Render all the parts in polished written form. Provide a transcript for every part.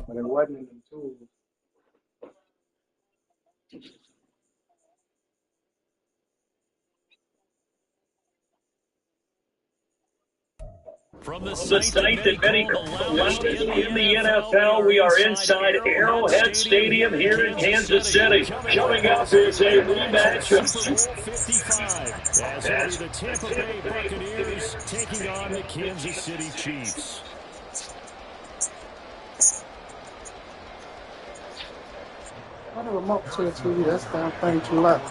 But it wasn't in them tools. From the site that many call the loudest in the NFL, we are inside Arrowhead Stadium here in Kansas City. Coming up is a rematch of Super Bowl 55, as it'll be the Tampa Bay Buccaneers taking on the Kansas City Chiefs. How the remote to the TV? That's damn thing too loud.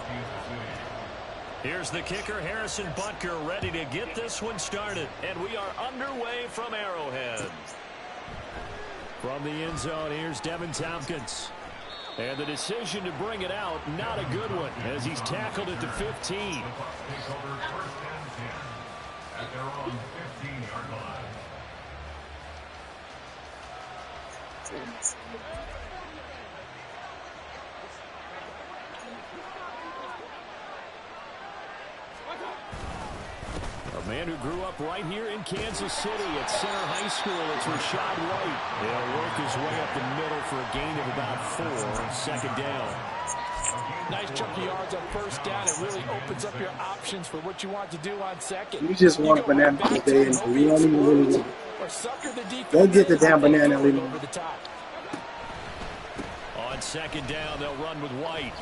Here's the kicker, Harrison Butker, ready to get this one started. And we are underway from Arrowhead. From the end zone, here's Devin Tompkins. And the decision to bring it out, not a good one, as he's tackled at the 15. At their own 15-yard line. A man who grew up right here in Kansas City at Center High School. It's Rachaad White. He'll work his way up the middle for a gain of about 4 on second down. Nice chunky yards on first down. It really opens up your options for what you want to do on second. You just want a banana today, and you don't even really want it. Go get the damn banana, Lino. On second down, they'll run with White.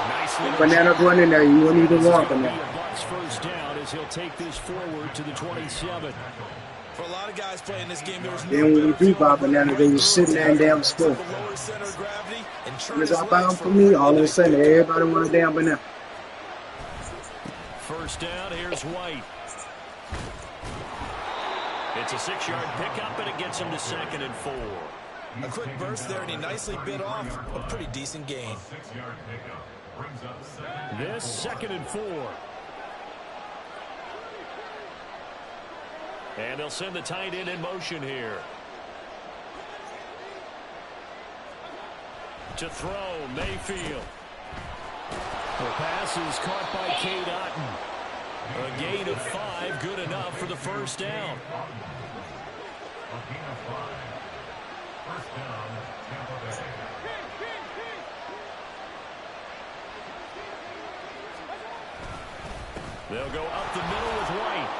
Nice banana going in there. You don't even want banana. Bucks first down as he'll take this forward to the 27. For a lot of guys playing this game, there was no then when we do buy banana, they was sitting there in damn school. When it's outbound for me, all of a sudden everybody want a damn banana. First down, here's White. It's a 6-yard pickup, and it gets him to 2nd and 4. A quick burst there, and he nicely bit off a pretty decent gain. This 2nd and 4. And they'll send the tight end in motion here. To throw, Mayfield. The pass is caught by Cade Otton. A gain of 5, good enough for the first down. They'll go up the middle with White.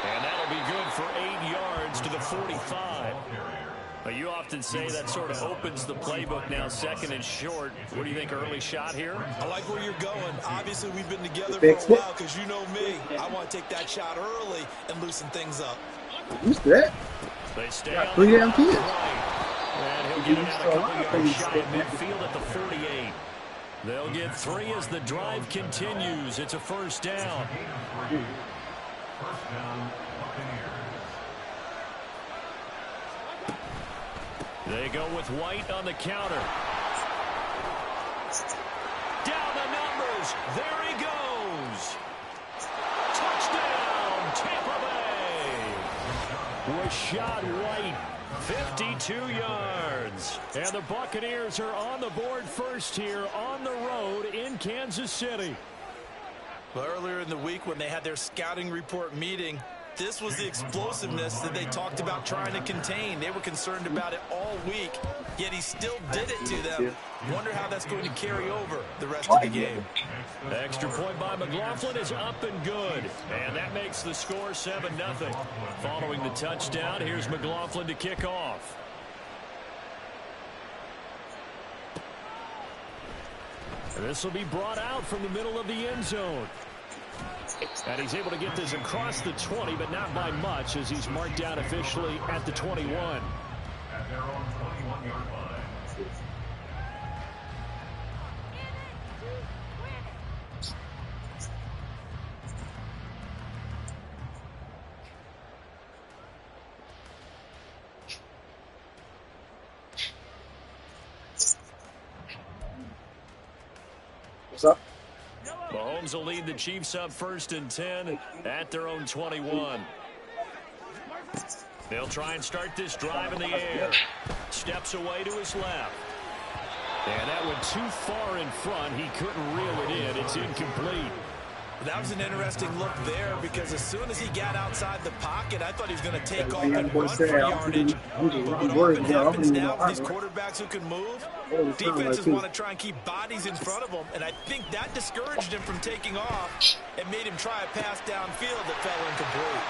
And that'll be good for 8 yards to the 45. You often say that sort of opens the playbook now, 2nd and short. What do you think, early shot here? I like where you're going. Obviously, we've been together for a while because you know me. I want to take that shot early and loosen things up. Who's that? They stay got 3 damn kids. And he'll get it out a couple yards shy of midfield at the 48. They'll get 3 as the drive continues. It's a first down. First down, Buccaneers. They go with White on the counter. Down the numbers. There he goes. Touchdown, Rachaad White, 52 yards. And the Buccaneers are on the board first here on the road in Kansas City. Well, earlier in the week when they had their scouting report meeting, this was the explosiveness that they talked about trying to contain. They were concerned about it all week, yet he still did it to them. Wonder how that's going to carry over the rest of the game. The extra point by McLaughlin is up and good. And that makes the score 7-0. Following the touchdown, here's McLaughlin to kick off. This will be brought out from the middle of the end zone. And he's able to get this across the 20, but not by much, as he's marked down officially at the 21. At their own 21-yard line. What's up? Mahomes will lead the Chiefs up 1st and 10 at their own 21. They'll try and start this drive in the air. Steps away to his left. And that went too far in front. He couldn't reel it in. It's incomplete. That was an interesting look there, because as soon as he got outside the pocket, I thought he was going to take off and run for yardage. But what often happens now with these quarterbacks who can move, defenses want to try and keep bodies in front of them, and I think that discouraged him from taking off and made him try a pass downfield that fell incomplete.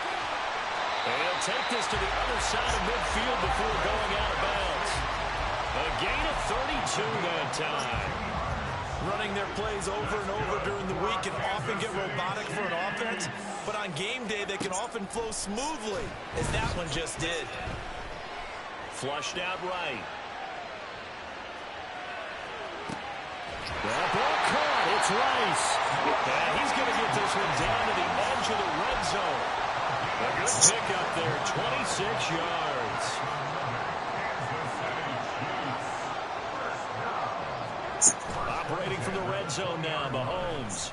And he'll take this to the other side of midfield before going out of bounds. A gain of 32 that time. Running their plays over and over during the week can often get robotic for an offense, but on game day they can often flow smoothly, as that one just did. Flushed out right. That ball caught. It's Rice. And he's going to get this one down to the edge of the red zone. A good pickup there, 26 yards. Operating from the red zone now, Mahomes.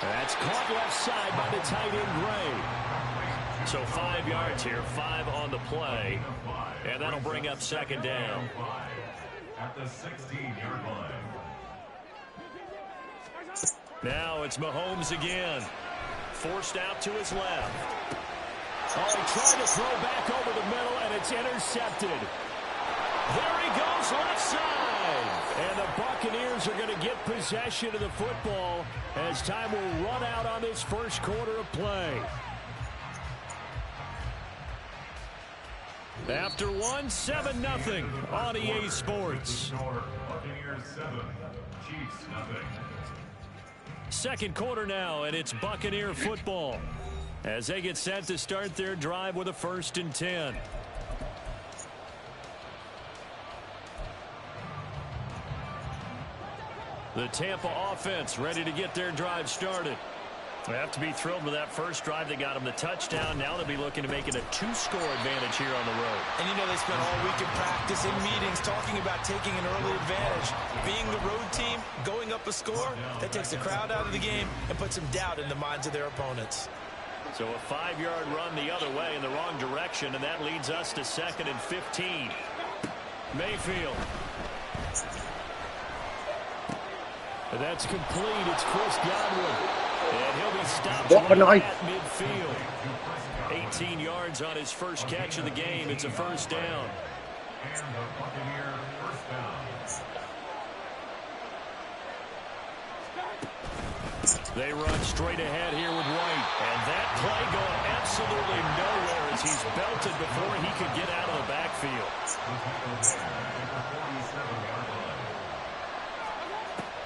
That's caught left side by the tight end, Gray. So 5 yards here, 5 on the play. And that'll bring up 2nd down. At the 16-yard line. Now it's Mahomes again. Forced out to his left. Oh, he tried to throw back over the middle, and it's intercepted. There he goes left side. And the Buccaneers are going to get possession of the football as time will run out on this first quarter of play. After one, 7-0 on EA Sports. Buccaneers 7, Chiefs nothing. Second quarter now, and it's Buccaneer football as they get set to start their drive with a 1st and 10. The Tampa offense ready to get their drive started. They have to be thrilled with that first drive. They got them the touchdown. Now they'll be looking to make it a 2-score advantage here on the road. And you know they spent all week in practice and meetings talking about taking an early advantage. Being the road team, going up a score, that takes the crowd out of the game and puts some doubt in the minds of their opponents. So a 5-yard run the other way in the wrong direction, and that leads us to 2nd and 15. Mayfield. And that's complete. It's Chris Godwin. And he'll be stopped right at midfield. 18 yards on his first catch of the game. It's a 1st down. And the Buccaneer 1st down. They run straight ahead here with White. And that play going absolutely nowhere as he's belted before he could get out of the backfield.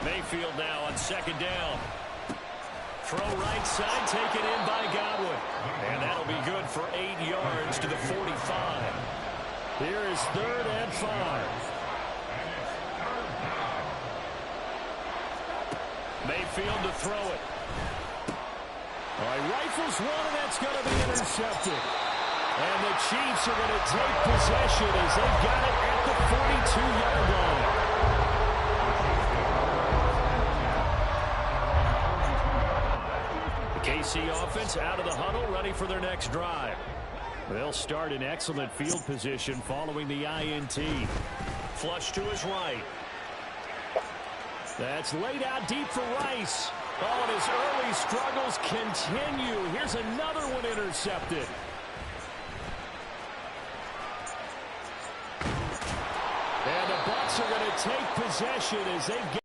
Mayfield now on 2nd down. Throw right side, taken in by Godwin. And that'll be good for 8 yards to the 45. Here is 3rd and 5. Mayfield to throw it. All right, rifles one, and that's going to be intercepted. And the Chiefs are going to take possession as they've got it at the 42-yard line. KC offense out of the huddle, ready for their next drive. They'll start in excellent field position following the INT. Flush to his right. That's laid out deep for Rice. Oh, and his early struggles continue. Here's another one intercepted. And the Bucs are going to take possession as they get.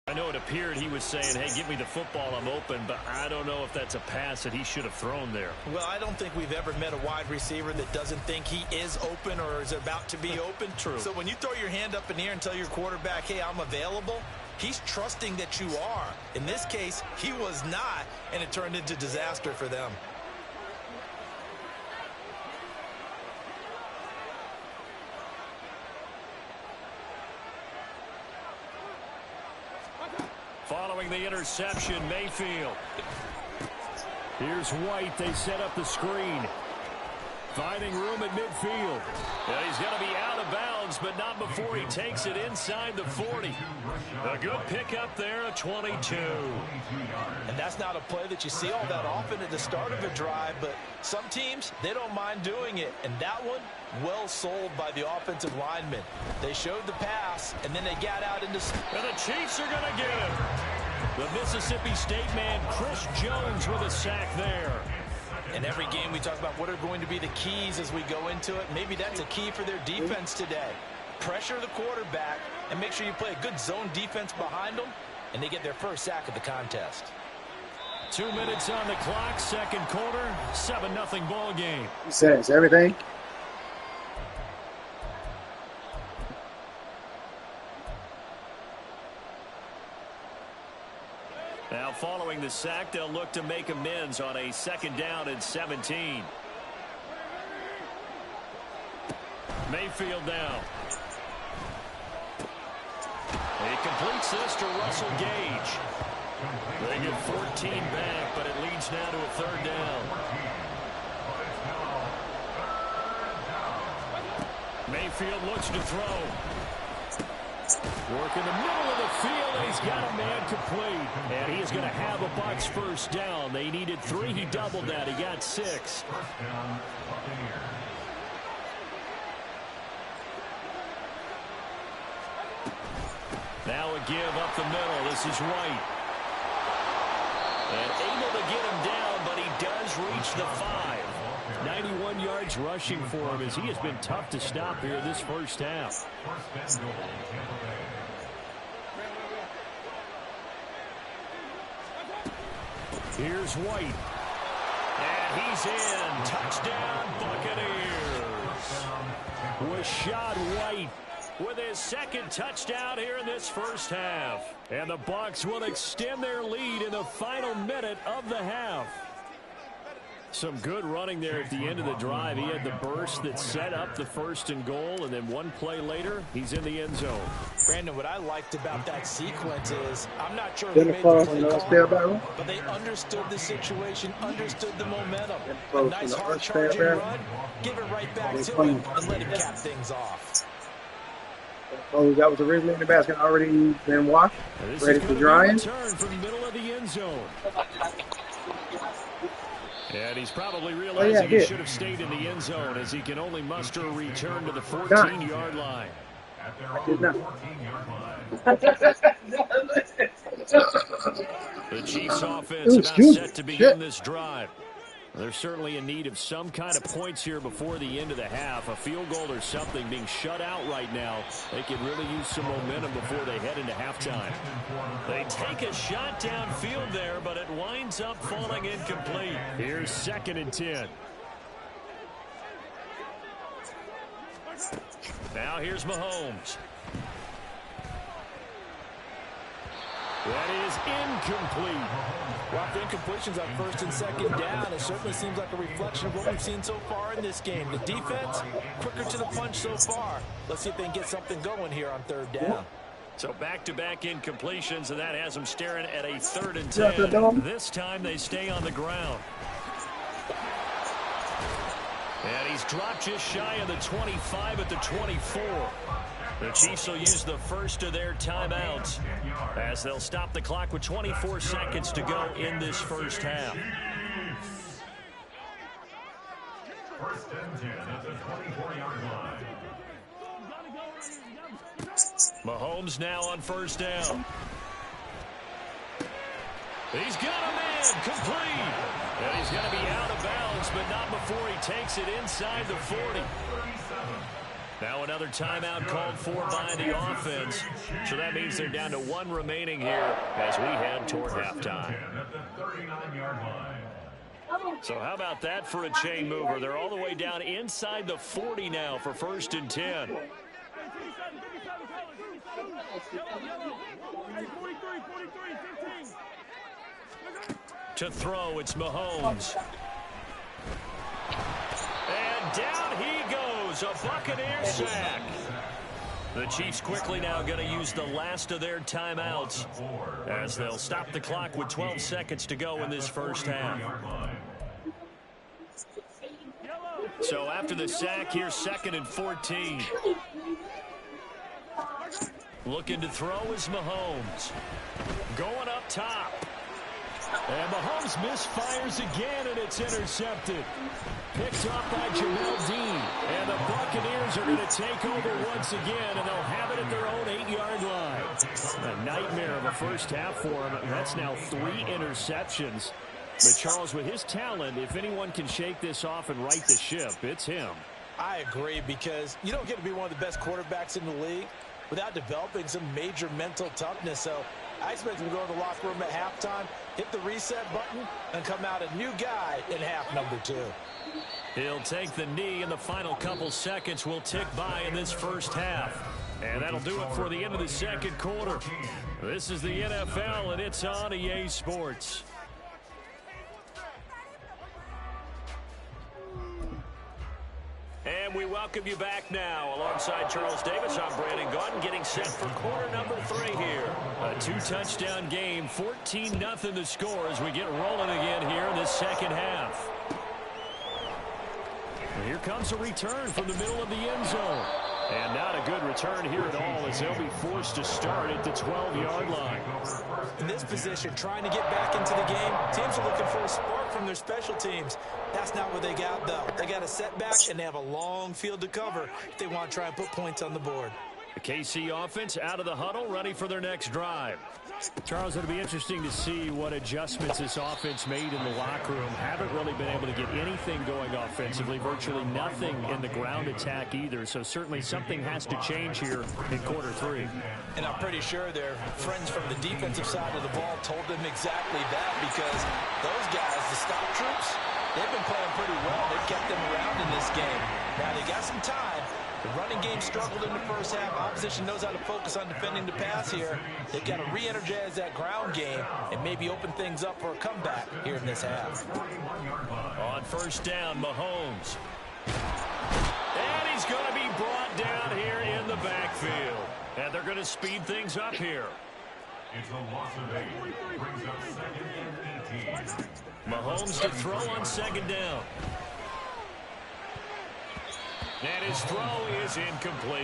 I know it appeared he was saying, hey, give me the football, I'm open, but I don't know if that's a pass that he should have thrown there. Well, I don't think we've ever met a wide receiver that doesn't think he is open or is about to be open. True. So when you throw your hand up in the air and tell your quarterback, hey, I'm available, he's trusting that you are. In this case, he was not, and it turned into disaster for them. Following the interception, Mayfield. Here's White. They set up the screen. Finding room at midfield. And he's going to be out of bounds, but not before he takes it inside the 40. A good pickup there, a 22. And that's not a play that you see all that often at the start of a drive, but some teams, they don't mind doing it. And that one, well sold by the offensive lineman. They showed the pass, and then they got out into... And the Chiefs are going to get him. The Mississippi State man, Chris Jones, with a sack there. In every game, we talk about what are going to be the keys as we go into it. Maybe that's a key for their defense today. Pressure the quarterback and make sure you play a good zone defense behind them, and they get their first sack of the contest. 2 minutes on the clock, second quarter, 7-0 ball game. He says everything. Now following the sack, they'll look to make amends on a second down and 17. Mayfield down. He completes this to Russell Gage. They get 14 back, but it leads now to a third down. Mayfield looks to throw. Work in the middle of the field, and he's got a man complete. And he is going to have a Bucs first down. They needed 3. He doubled that. He got 6. Now a give up the middle. This is White. And able to get him down, but he does reach the 5. 91 yards rushing for him as he has been tough to stop here this first half. Here's White. And he's in. Touchdown, Buccaneers. Rashad White with his second touchdown here in this first half. And the Bucs will extend their lead in the final minute of the half. Some good running there at the end of the drive. He had the burst that set up the 1st and goal, and then one play later, he's in the end zone. Brandon, what I liked about that sequence is, I'm not sure who made the play call, but they understood the situation, understood the momentum. A nice hard charging run, give it right back to him, and let him cap things off. Oh, that was originally in the basket, already been washed, ready for drying. Return from the middle of the end zone. And he's probably realizing he should have stayed in the end zone as he can only muster a return to the 14-yard line. The Chiefs offense about set to begin this drive. They're certainly in need of some kind of points here before the end of the half. A field goal or something being shut out right now. They could really use some momentum before they head into halftime. They take a shot downfield there, but it winds up falling incomplete. Here's 2nd and 10. Now here's Mahomes. That is incomplete. Well, the incompletions on 1st and 2nd down, it certainly seems like a reflection of what we've seen so far in this game. The defense, quicker to the punch so far. Let's see if they can get something going here on 3rd down. So back-to-back incompletions, and that has them staring at a 3rd and 10. This time they stay on the ground. And he's dropped just shy of the 25 at the 24. The Chiefs will use the first of their timeouts as they'll stop the clock with 24 seconds to go in this first half. First and 10 at the 24-yard line. Mahomes now on first down. He's got a man complete. And he's going to be out of bounds, but not before he takes it inside the 40. Now another timeout called for by the offense. So that means they're down to one remaining here as we head toward halftime. So how about that for a chain mover? They're all the way down inside the 40 now for first and 10. To throw, it's Mahomes. And down he goes, a Buccaneer sack. The Chiefs quickly now going to use the last of their timeouts as they'll stop the clock with 12 seconds to go in this first half. So after the sack, here's 2nd and 14. Looking to throw is Mahomes. Going up top. And Mahomes misfires again, and it's intercepted. Picked up by Jamel Dean. And the Buccaneers are going to take over once again, and they'll have it at their own 8-yard line. A nightmare of a first half for him. That's now 3 interceptions. But, Charles, with his talent, if anyone can shake this off and right the ship, it's him. I agree, because you don't get to be one of the best quarterbacks in the league without developing some major mental toughness. So I expect him to go to the locker room at halftime, hit the reset button, and come out a new guy in half number 2. He'll take the knee, and the final couple seconds will tick by in this first half. And that'll do it for the end of the second quarter. This is the NFL, and it's on EA Sports. And we welcome you back now. Alongside Charles Davis, I'm Brandon Gaudin, getting set for quarter number 3 here. A 2-touchdown game, 14-0 the score as we get rolling again here in the second half. And here comes a return from the middle of the end zone. And not a good return here at all as they'll be forced to start at the 12-yard line. In this position, trying to get back into the game, teams are looking for a spark from their special teams. That's not what they got, though. They got a setback, and they have a long field to cover if they want to try and put points on the board. The KC offense out of the huddle, ready for their next drive. Charles, it'll be interesting to see what adjustments this offense made in the locker room. Haven't really been able to get anything going offensively, virtually nothing in the ground attack either. So certainly something has to change here in quarter 3. And I'm pretty sure their friends from the defensive side of the ball told them exactly that, because those guys, the stop troops, they've been playing pretty well. They've kept them around in this game. Now they got some time. The running game struggled in the first half. Opposition knows how to focus on defending the pass here. They've got to re-energize that ground game and maybe open things up for a comeback here in this half. On first down, Mahomes. And he's going to be brought down here in the backfield. And they're going to speed things up here. It's a loss of 8. Brings up 2nd and 18. Mahomes to throw on 2nd down. And his throw is incomplete.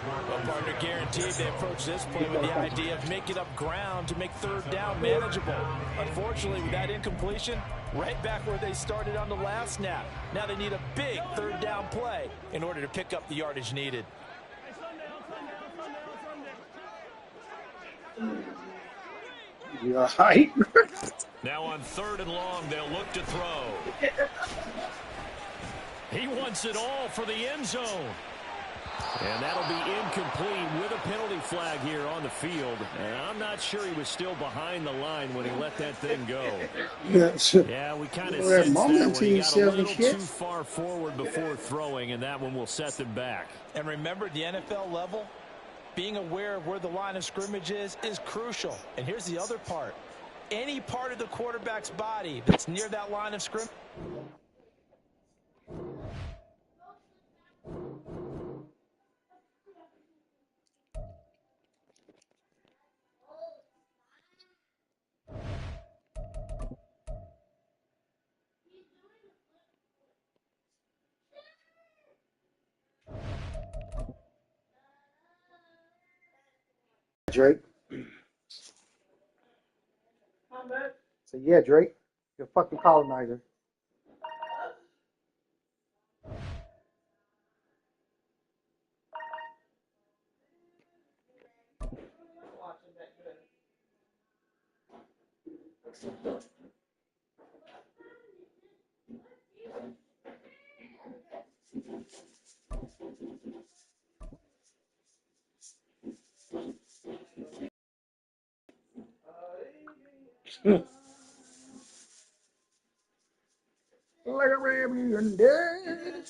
Well, partner, guaranteed they approach this play with the idea of making up ground to make 3rd down manageable. Unfortunately, with that incompletion, right back where they started on the last snap. Now they need a big 3rd down play in order to pick up the yardage needed. You all right? Now on 3rd and long, they'll look to throw. He wants it all for the end zone. And that'll be incomplete with a penalty flag here on the field. And I'm not sure he was still behind the line when he let that thing go. Yeah, we kind of sensed that when he got a little too far forward before throwing, and that one will set them back. And remember, the NFL level, being aware of where the line of scrimmage is crucial. And here's the other part. Any part of the quarterback's body that's near that line of scrimmage. Drake. So yeah, Drake, you're a fucking colonizer. Like a rabbit and dead.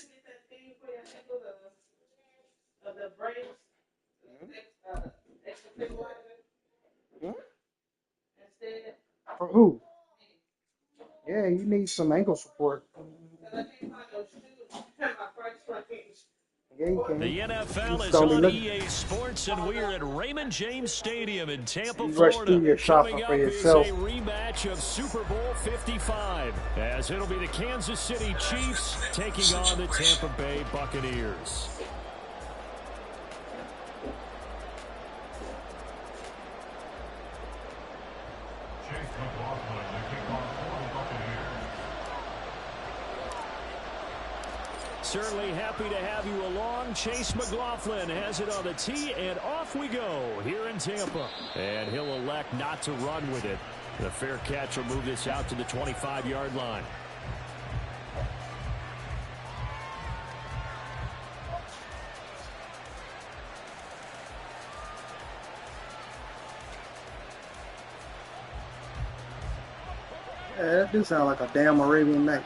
For who? Yeah, you need some ankle support. Yeah, you can. The NFL is on EA Sports, and we're at Raymond James Stadium in Tampa, Florida. Coming up is a rematch of Super Bowl 55, as it'll be the Kansas City Chiefs taking on the Tampa Bay Buccaneers. Certainly happy to have you along. Chase McLaughlin has it on the tee, and off we go here in Tampa. And he'll elect not to run with it. The fair catch will move this out to the 25-yard line. Yeah, that do sound like a damn Arabian Night.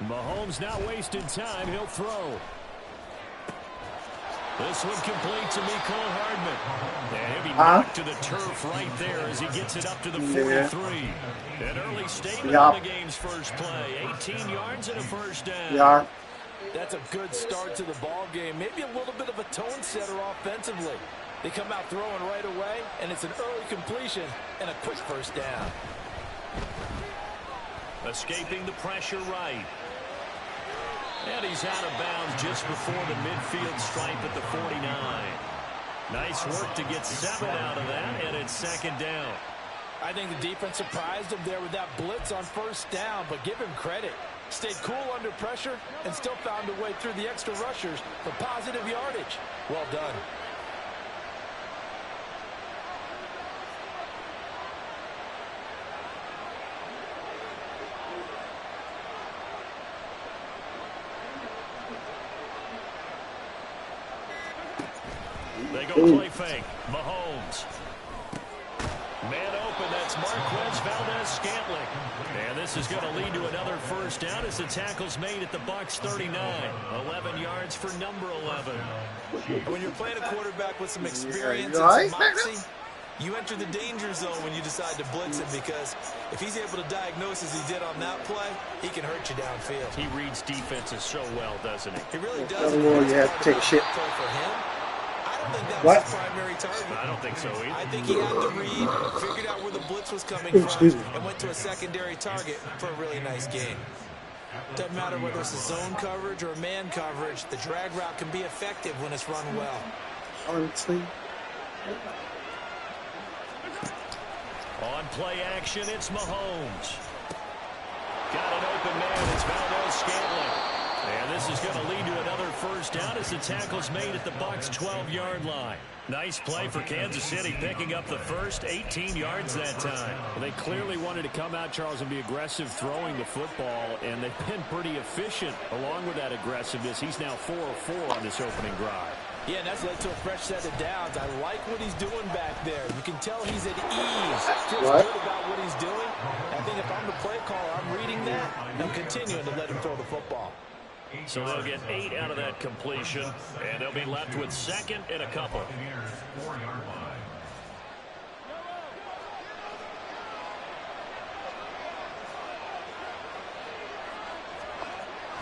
Mahomes not wasting time. He'll throw. This one complete to Mecole Hardman. And he'll be knocked to the turf right there as he gets it up to the 43. An early statement on the game's first play. 18 yards and a first down. That's a good start to the ball game. Maybe a little bit of a tone setter offensively. They come out throwing right away, and it's an early completion and a quick first down. Escaping the pressure right. And he's out of bounds just before the midfield stripe at the 49. Nice work to get 7 out of that, and it's second down. I think the defense surprised him there with that blitz on first down, but give him credit. Stayed cool under pressure and still found a way through the extra rushers for positive yardage. Well done. They go play fake. Mahomes. Man open, that's Marquez Valdes-Scantling. And this is going to lead to another first down as the tackle's made at the Bucs 39. 11 yards for number 11. When you're playing a quarterback with some experience and some moxie, you enter the danger zone when you decide to blitz him, because if he's able to diagnose as he did on that play, he can hurt you downfield. He reads defenses so well, doesn't he? He really does. You have to take a shit. For him, I don't think that was his primary target. I don't think so either. I think he had to read, figured out where the blitz was coming from, and went to a secondary target for a really nice game. Doesn't matter whether it's a zone coverage or a man coverage, the drag route can be effective when it's run well. Honestly. On play action, it's Mahomes. Got an open man, it's Valdes-Scantling. And this is going to lead to another first down as the tackle's made at the Bucs 12-yard line. Nice play for Kansas City, picking up the first 18 yards that time. Well, they clearly wanted to come out, Charles, and be aggressive throwing the football, and they've been pretty efficient along with that aggressiveness. He's now 4 of 4 on this opening drive. Yeah, and that's led to a fresh set of downs. I like what he's doing back there. You can tell he's at ease. Feels good about what he's doing. I think if I'm the play caller, I'm reading that, and I'm continuing to let him throw the football. So they'll get 8 out of that completion, and they'll be left with second and a couple.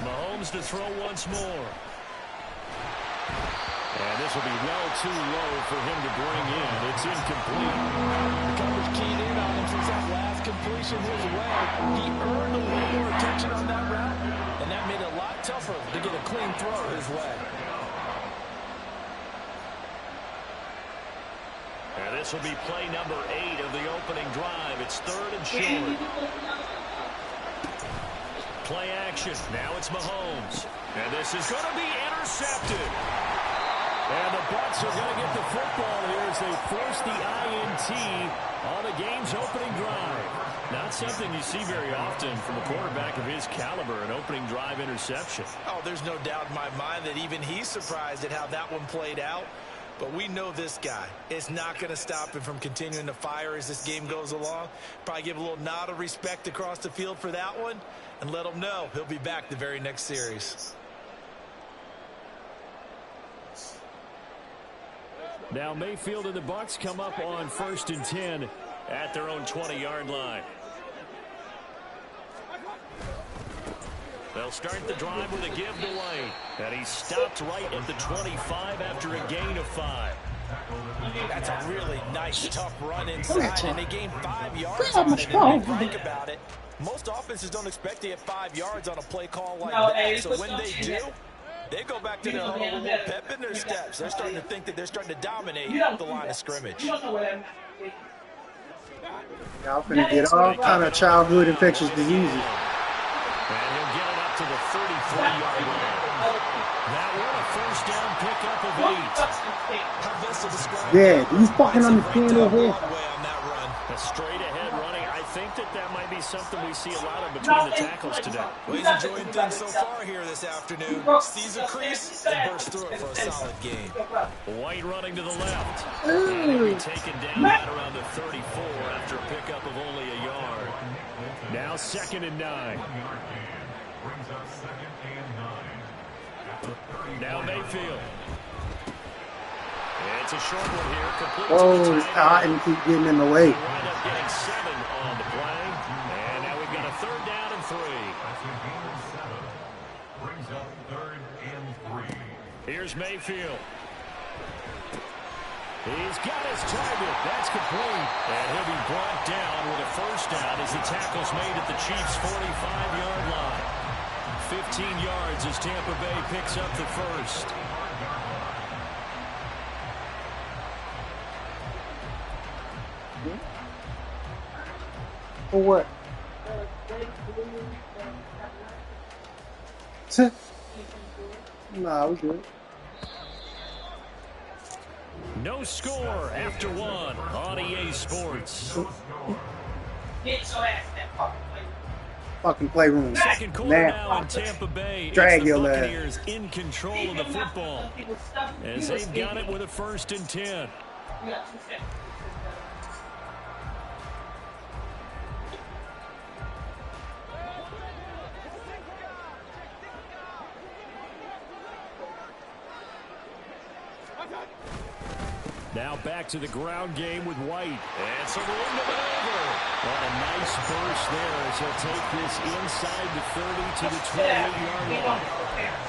Mahomes to throw once more. And this will be well too low for him to bring in. It's incomplete. The coverage keyed in on him since that last completion his way. He earned a little more attention on that route, and that made it a lot tougher to get a clean throw his way. This will be play number 8 of the opening drive. It's 3rd and short. Play action. Now it's Mahomes. And this is going to be intercepted. And the Bucs are going to get the football here as they force the INT on the game's opening drive. Not something you see very often from a quarterback of his caliber, an opening drive interception. Oh, there's no doubt in my mind that even he's surprised at how that one played out. But we know this guy is not going to stop him from continuing to fire as this game goes along. Probably give a little nod of respect across the field for that one and let him know he'll be back the very next series. Now Mayfield and the Bucs come up on 1st and 10 at their own 20-yard line. They'll start the drive with a give to White. And he stopped right at the 25 after a gain of 5. That's a really nice, tough run inside, and they gained 5 yards on it. And think about it, most offenses don't expect to get 5 yards on a play call like that. So when they do, they go back to their huddle with a little pep in their steps. They're starting to think that they're starting to dominate the line of scrimmage. Y'all finna get all kind of childhood infectious diseases. And he'll get it up to the 33-yard line. That one a first down pickup of 8. Yeah, do you fucking understand over here? A straight ahead running. I think that might be something we see a lot of between the tackles today. Well, he's enjoying things so far here this afternoon. Sees a crease and bursts through it for a solid game. White running to the left. And he'll be taken down right around the 34 after a pickup of only a yard. Now 2nd and 9. Now Mayfield. It's a short one here. Oh, Cotton keep getting in the way. Wind up getting 7 on the play. And now we've got a 3rd down and 3. Brings up 3rd and 3. Here's Mayfield. He's got his target. That's complete. And he'll be brought down with a first down as the tackle's made at the Chiefs' 45-yard line. 15 yards as Tampa Bay picks up the first. For what? Nah, we good. No score after 1 on EA Sports. Fucking playroom. Second quarter now in Tampa Bay. Drag your Buccaneers in control of the football as they've got it with a 1st and 10. Now back to the ground game with White. And some room to maneuver. What a nice burst there as he'll take this inside the 30 to the 28-yard line.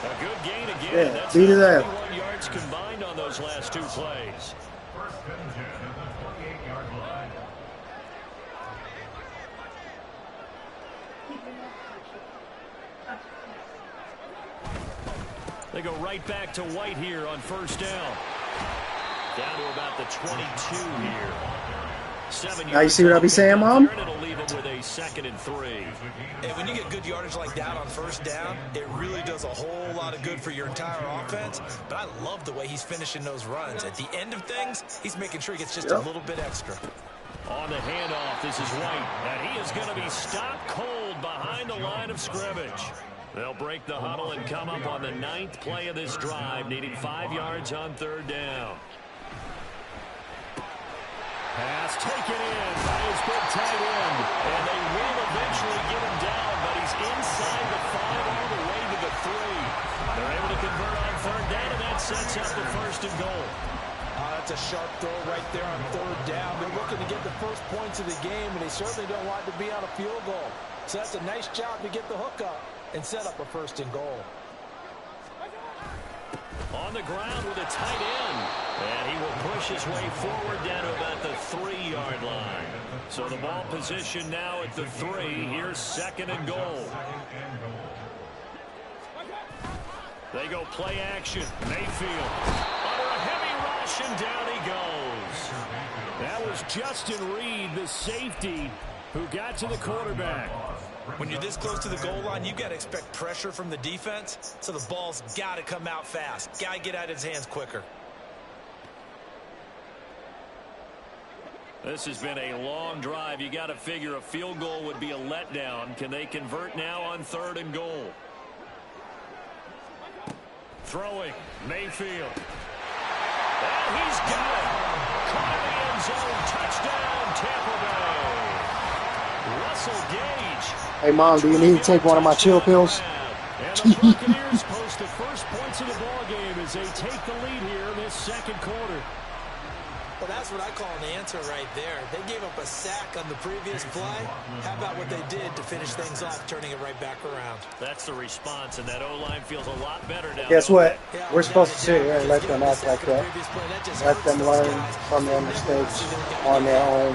A good gain again. Yeah, that's beat it up. 21 yards combined on those last 2 plays. 1st and 10 at the 28-yard line. They go right back to White here on 1st down. Down to about the 22 here. 7 Now you see what I be saying, Mom? It'll leave him with a 2nd and 3. And when you get good yardage like that on 1st down, it really does a whole lot of good for your entire offense. But I love the way he's finishing those runs. At the end of things, he's making sure he gets just a little bit extra. On the handoff, this is White. And he is going to be stopped cold behind the line of scrimmage. They'll break the huddle and come up on the 9th play of this drive, needing 5 yards on 3rd down. Pass taken in by his big tight end. And they will eventually get him down, but he's inside the 5 all the way to the 3. They're able to convert on 3rd down, and that sets up the 1st and goal. That's a sharp throw right there on 3rd down. They're looking to get the first points of the game, and they certainly don't want to be on a field goal. So that's a nice job to get the hook up and set up a 1st and goal. On the ground with a tight end. And he will push his way forward down to about the 3-yard line. So the ball position now at the 3. Here's 2nd and goal. They go play action. Mayfield under a heavy rush, and down he goes. was Justin Reed, the safety, who got to the quarterback. When you're this close to the goal line, you've got to expect pressure from the defense, so the ball's got to come out fast. Got to get out of his hands quicker. This has been a long drive. You got to figure a field goal would be a letdown. Can they convert now on 3rd and goal? Throwing, Mayfield. And he's got it. Caught in the end zone. Touchdown, Tampa Bay. Russell Gage. Hey, Mom, do you need to take one of my chill pills? And the Buccaneers post the first points of the ball game as they take the lead here in this 2nd quarter. Well, that's what I call an answer right there. They gave up a sack on the previous play. How about what they did to finish things off, turning it right back around? That's the response, and that O-line feels a lot better now. Guess what? We're supposed to sit here and let them act like that. Let them learn from their mistakes on their own.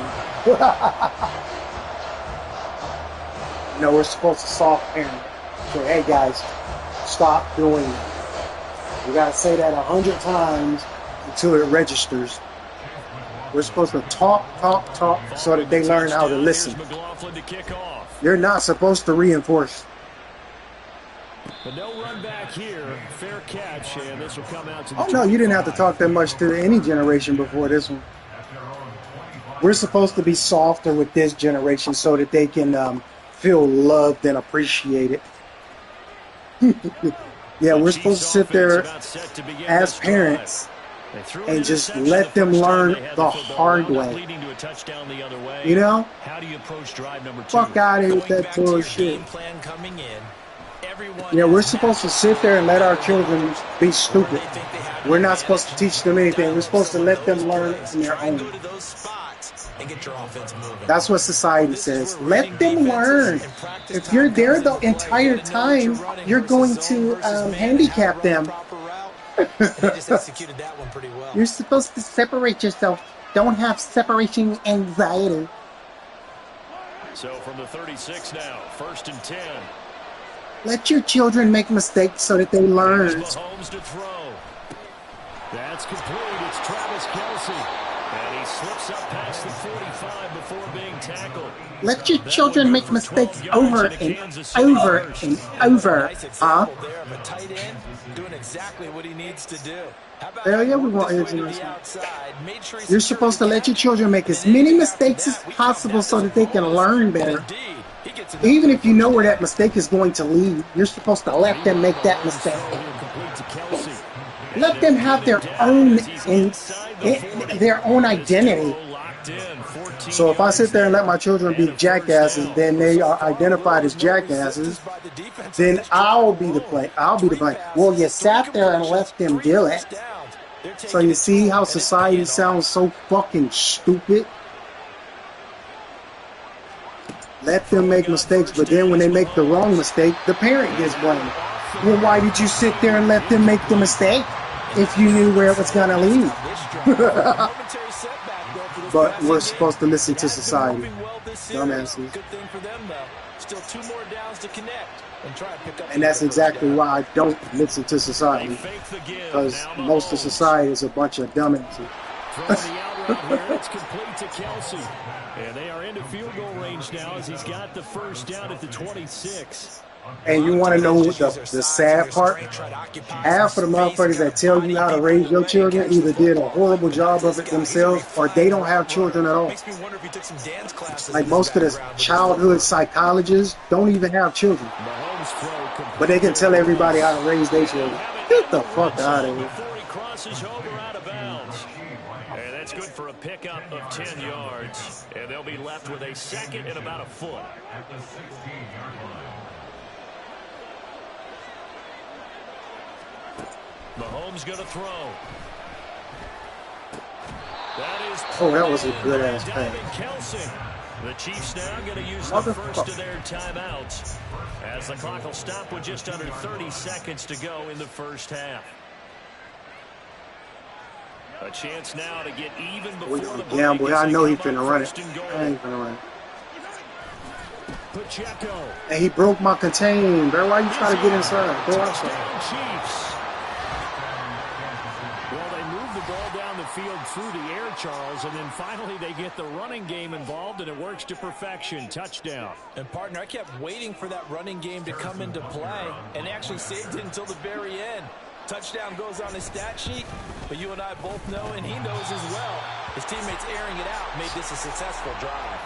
No, we're supposed to soft parent. Say, hey guys, stop doing that. You gotta say that 100 times until it registers. We're supposed to talk so that they learn how to listen. You're not supposed to reinforce. But no run back here. Fair catch, and this will come out to the no, you didn't have to talk that much to any generation before this one. We're supposed to be softer with this generation so that they can feel loved and appreciated. Yeah, we're supposed to sit there as parents and just let them learn the hard way. You know? Fuck out of here with that bullshit. Yeah, we're supposed to sit there and let our children be stupid. We're not supposed to teach them anything. We're supposed to let them learn on their own. That's what society says. Let them learn. If you're there the entire time, you're going to handicap them. Just executed that one pretty well. You're supposed to separate yourself. Don't have separation anxiety. So from the 36 now, 1st and 10. Let your children make mistakes so that they learn. Mahomes to throw. That's complete. It's Travis Kelce. And he slips up past the 45 before being tackled. Let your children make mistakes over and over and over. Huh? Doing exactly what he needs to do. Hell yeah, we want edge. You're supposed to let your children make as many mistakes as possible so that they can learn better. Even if you know where that mistake is going to lead, you're supposed to let them make that mistake. Let them have their own identity. So if I sit there and let my children be jackasses, then they are identified as jackasses, then I'll be the blame. Well, you sat there and let them do it. So you see how society sounds so fucking stupid? Let them make mistakes, but then when they make the wrong mistake, the parent gets blamed. Well, why did you sit there and let them make the mistake if you knew where it was going to lead? But we're supposed to listen to society. Dumbasses. And that's exactly why I don't listen to society. Because most of society is a bunch of dumbasses. It's complete to Kelce. And they are into field goal range now as he's got the first down at the 26. And you want to know what the sad part? Half of the motherfuckers that tell you how to raise your children either did a horrible job of it themselves or they don't have children at all. Like most of the childhood psychologists don't even have children. But they can tell everybody how to raise their children. Get the fuck out of here. And that's good for a pickup of 10 yards. And they'll be left with a second and about a foot. Mahomes going to throw. That was a good ass pass. The Chiefs now going to use the first of their timeouts as the clock will stop with just under 30 seconds to go in the first half. A chance now to get even before the break. Yeah, boy, I know he's finna run it. I ain't finna run it. Pacheco. And he broke my contain, bro. Why you trying to get inside? Go outside. Chiefs. Well, they moved the ball down the field through the air, Charles, and then finally they get the running game involved, and it works to perfection. Touchdown. And, partner, I kept waiting for that running game to come into play, and they actually saved it until the very end. Touchdown goes on his stat sheet, but you and I both know, and he knows as well, his teammates airing it out made this a successful drive.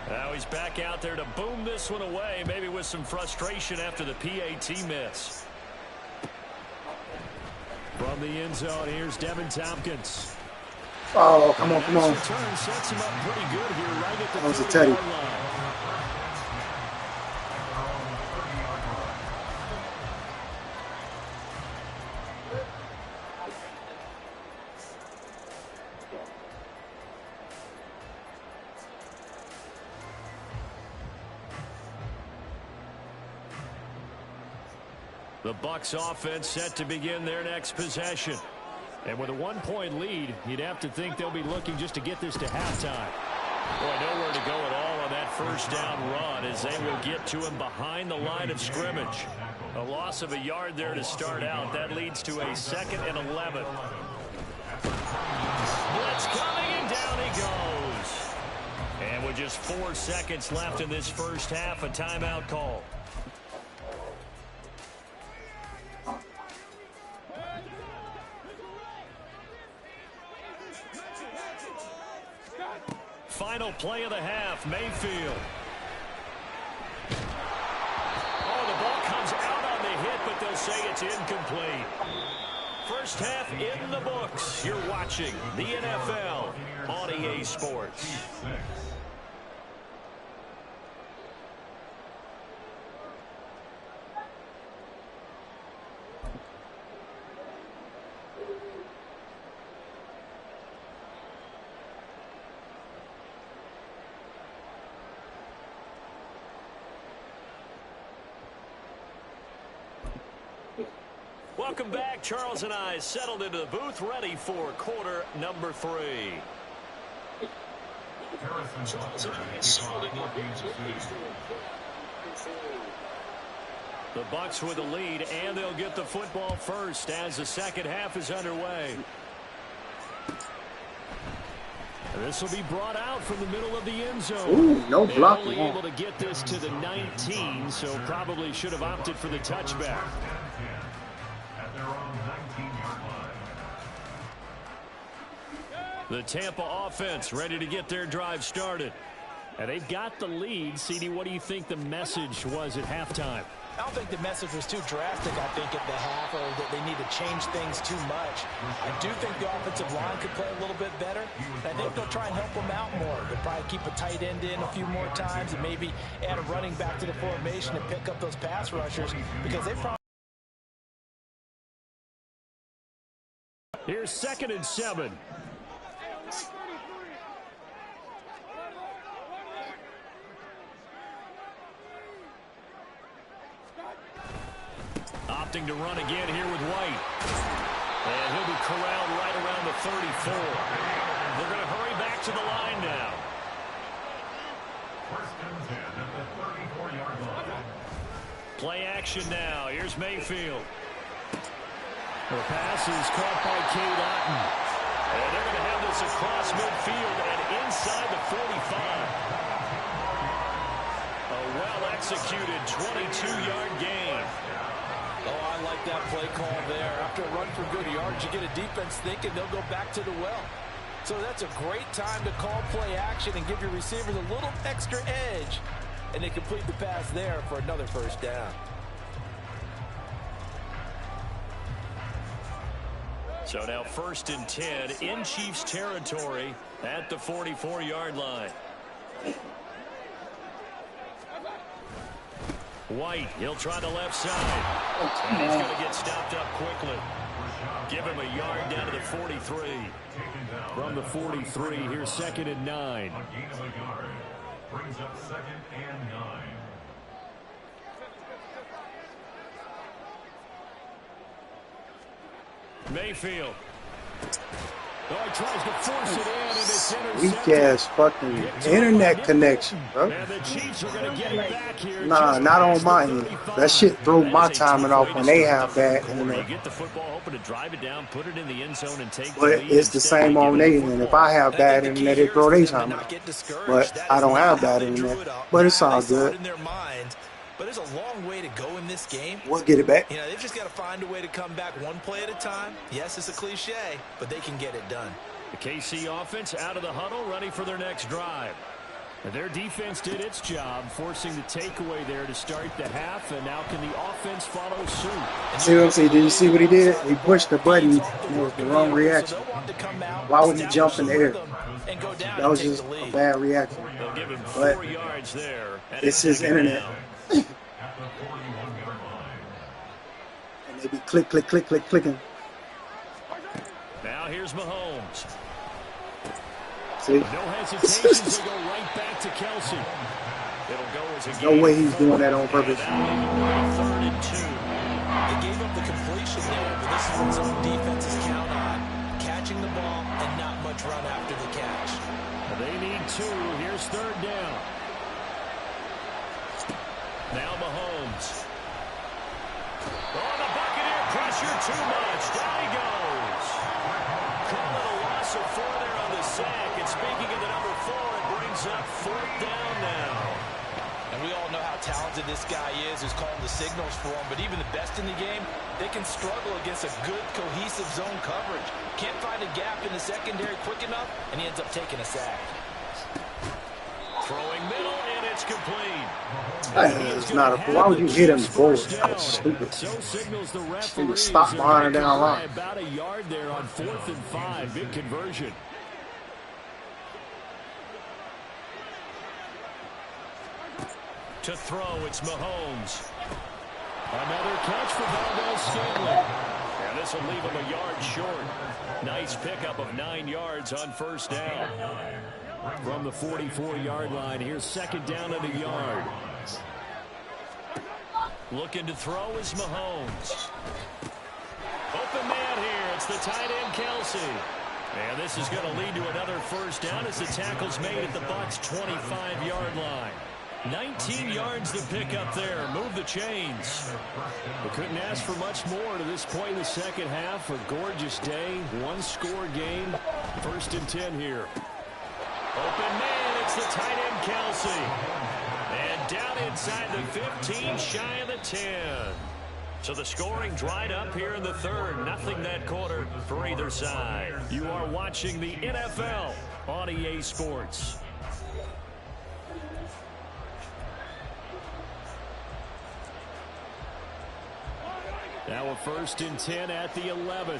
Now he's back out there to boom this one away, maybe with some frustration after the PAT miss. From the end zone, here's Devin Tompkins. Oh, come on, come on. Return sets him up pretty good here right at the That was a Teddy. line. The Bucs offense set to begin their next possession. And with a 1-point lead, you'd have to think they'll be looking just to get this to halftime. Boy, nowhere to go at all on that first down run as they will get to him behind the line of scrimmage. A loss of a yard there to start out. That leads to a 2nd and 11. Blitz coming, and down he goes. And with just 4 seconds left in this first half, a timeout call. Final play of the half, Mayfield. Oh, the ball comes out on the hit, but they'll say it's incomplete. First half in the books. You're watching the NFL on EA Sports. Welcome back. Charles and I settled into the booth, ready for quarter number 3. The Bucs with the lead, and they'll get the football first as the second half is underway. This will be brought out from the middle of the end zone. Ooh, no blocking. Only able to get this to the 19, so probably should have opted for the touchback. The Tampa offense ready to get their drive started. And they've got the lead. CD, what do you think the message was at halftime? I don't think the message was too drastic, I think, at the half, or that they need to change things too much. I do think the offensive line could play a little bit better. I think they'll try and help them out more. They'll probably keep a tight end in a few more times and maybe add a running back to the formation and pick up those pass rushers, because they probably... Here's 2nd and 7. Opting to run again here with White. And he'll be corralled right around the 34. They're going to hurry back to the line now. First and 10 at the 34-yard line. Play action now. Here's Mayfield. The pass is caught by Cade Otton. And they're going to have this across midfield and inside the 45. A well-executed 22-yard gain. Oh, I like that play call there. After a run for good yards, you get a defense thinking they'll go back to the well. So that's a great time to call play action and give your receivers a little extra edge. And they complete the pass there for another first down. So now 1st and 10 in Chiefs territory at the 44-yard line. White, he'll try the left side. And he's going to get stopped up quickly. Give him a yard down to the 43. From the 43, here's 2nd and 9. A gain of a yard brings up 2nd and 9. Mayfield. Oh, he tries to force it in, and it's Weak intercepted. ass fucking internet connection, bro. And the Chiefs are going to get it back here. Nah, not on my end. That shit throw my timing off when they have bad internet. Get the football, hoping to drive it down, put it in the end zone, and take the But lead. it's the same on their end. If I have bad internet, it throw their timing off. But I don't have bad internet. But it's all good. But there's a long way to go in this game. We'll get it back. You know, they've just got to find a way to come back one play at a time. Yes, it's a cliche, but they can get it done. The KC offense out of the huddle, ready for their next drive. And their defense did its job, forcing the takeaway there to start the half, and now can the offense follow suit? See what I'm saying? Did you see what he did? He pushed the button, and it was the wrong reaction. Why would he jump in the air? That was just a bad reaction. But it's his internet. And they be click, click, click, click, clicking. Now here's Mahomes. See? No hesitation to go right back to Kelsey. It'll go as a no way he's doing that on purpose. 3rd and 2. They gave up the completion there, but this is what zone defenses count on. Catching the ball and not much run after the catch. They need 2. Here's 3rd down. Now Mahomes. Oh, the Buccaneer pressure too much. Down he goes. Call it a loss of 4 there on the sack. And speaking of the number 4, it brings up 4th down now. And we all know how talented this guy is who's calling the signals for him. But even the best in the game, they can struggle against a good, cohesive zone coverage. Can't find a gap in the secondary quick enough, and he ends up taking a sack. Throwing middle, and it's complete. It's not a. Why would you hit him forward? That's stupid. So signals the He referee. would stop behind her down line. About a yard there on 4th and 5. Big conversion. To throw, it's Mahomes. Another catch for Valdez-Scantling. And this will leave him a yard short. Nice pickup of 9 yards on 1st down. From the 44-yard line, here's 2nd down and a yard. Looking to throw is Mahomes. Open man here. It's the tight end, Kelsey. And this is going to lead to another 1st down as the tackle's made at the Bucs' 25-yard line. 19 yards to pick up there. Move the chains. We couldn't ask for much more to this point in the second half. A gorgeous day. 1-score game. 1st and 10 here. Open man. It's the tight end, Kelsey. And down inside the 15, shy of the 10. So the scoring dried up here in the 3rd. Nothing that quarter for either side. You are watching the NFL on EA Sports. Now a 1st and 10 at the 11.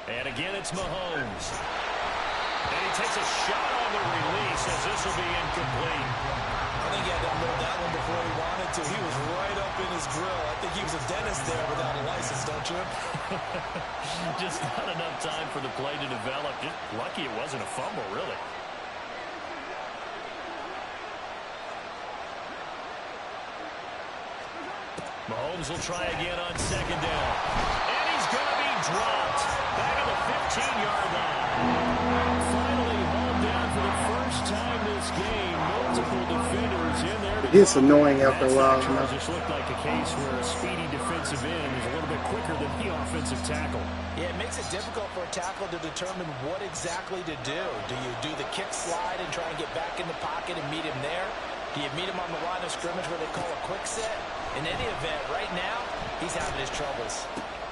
And again, it's Mahomes. And he takes a shot on the release as this will be incomplete. I think he had to unload that one before he wanted to. He was right up in his grill. I think he was a dentist there without a license, don't you? Just not enough time for the play to develop. Just lucky it wasn't a fumble, really. Mahomes will try again on 2nd down. And he's going to be dropped. Back at the 15-yard line. Finally hauled down for the first time this game. Multiple defenders in there. It gets annoying after a while. You know? Just looked like a case where a speedy defensive end is a little bit quicker than the offensive tackle. Yeah, it makes it difficult for a tackle to determine what exactly to do. Do you do the kick slide and try and get back in the pocket and meet him there? Do you meet him on the line of scrimmage where they call a quick set? In any event, right now, he's having his troubles.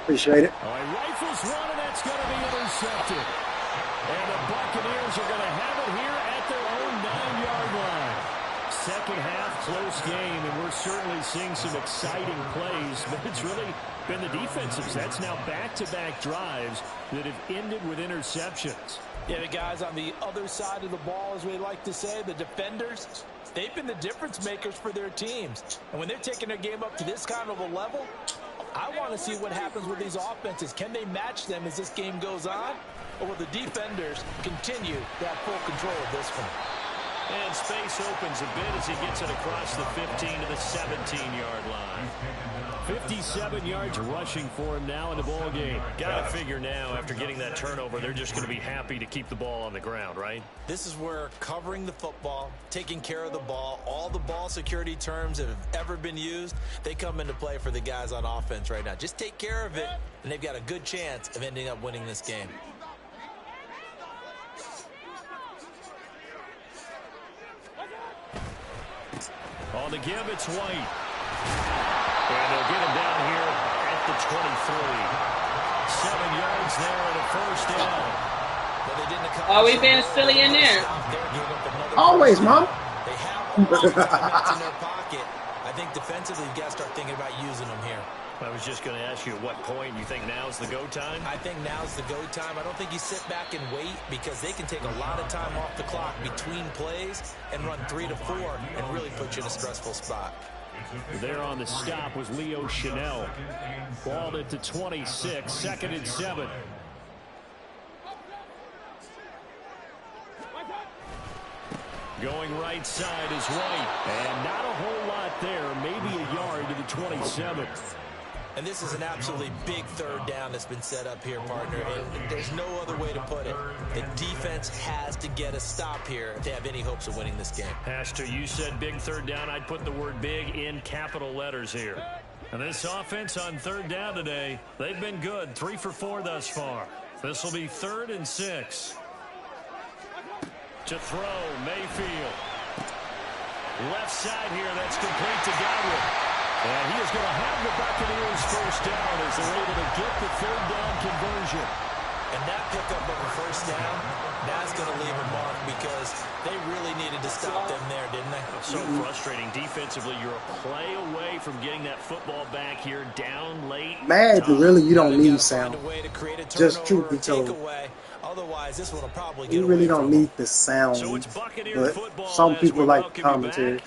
Appreciate it. Oh, he rifles one, and that's going to be intercepted. And the Buccaneers are going to have it here at their own 9-yard line. Second half, close game, and we're certainly seeing some exciting plays, but it's really been the defensives. That's now back-to-back drives that have ended with interceptions. Yeah, the guys on the other side of the ball, as we like to say, the defenders, they've been the difference makers for their teams. And when they're taking their game up to this kind of a level, I want to see what happens with these offenses. Can they match them as this game goes on? Or will the defenders continue to have full control of this one? And space opens a bit as he gets it across the 15 to the 17-yard line. 57 yards rushing for him now in the ball game. Got to figure now, after getting that turnover, they're just going to be happy to keep the ball on the ground, right? This is where covering the football, taking care of the ball, all the ball security terms that have ever been used, they come into play for the guys on offense right now. Just take care of it, and they've got a good chance of ending up winning this game. On the give, it's White. And they'll get him down here at the 23. 7 yards there and a first down. Are we being silly in there? Always, Mom. They have in their pocket. I think defensively, you've got to start thinking about using them here. I was just going to ask you at what point you think now's the go time? I think now's the go time. I don't think you sit back and wait because they can take a lot of time off the clock between plays and run 3 to 4 and really put you in a stressful spot. There on the stop was Leo Chanel. Balled it to 26, 2nd and 7. Going right side is White. And not a whole lot there, maybe a yard to the 27. And this is an absolutely big third down that's been set up here, partner. And there's no other way to put it. The defense has to get a stop here if they have any hopes of winning this game. Pastor, you said big third down. I'd put the word big in capital letters here. And this offense on third down today, they've been good. 3 for 4 thus far. This will be 3rd and 6. To throw, Mayfield. Left side here, that's complete to Godwin. And he is going to have the Buccaneers first down as they're able to get the 3rd down conversion. And that pickup of a first down, that's going to leave a mark because they really needed to stop them there, didn't they? So frustrating. Defensively, you're a play away from getting that football back here down late. Madden, really, you don't need sound. Just truth be told. Otherwise, this one will probably get you really don't need the sound. So it's Buccaneer but football some people like the commentary.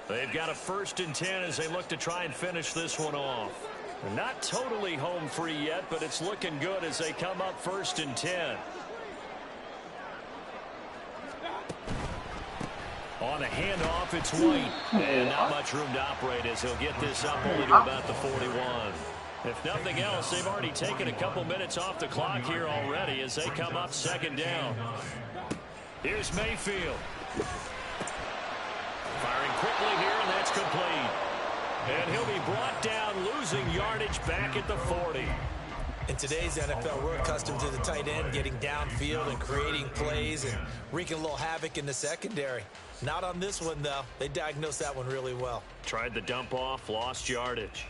They've got a 1st and 10 as they look to try and finish this one off. They're not totally home free yet, but it's looking good as they come up 1st and 10. On a handoff, it's White. And not much room to operate as he'll get this up only to about the 41. If nothing else, they've already taken a couple minutes off the clock here already as they come up 2nd down. Here's Mayfield. Firing quickly here, and that's complete. And he'll be brought down, losing yardage back at the 40. In today's NFL, we're accustomed to the tight end getting downfield and creating plays and wreaking a little havoc in the secondary. Not on this one, though. They diagnosed that one really well. Tried the dump off, lost yardage.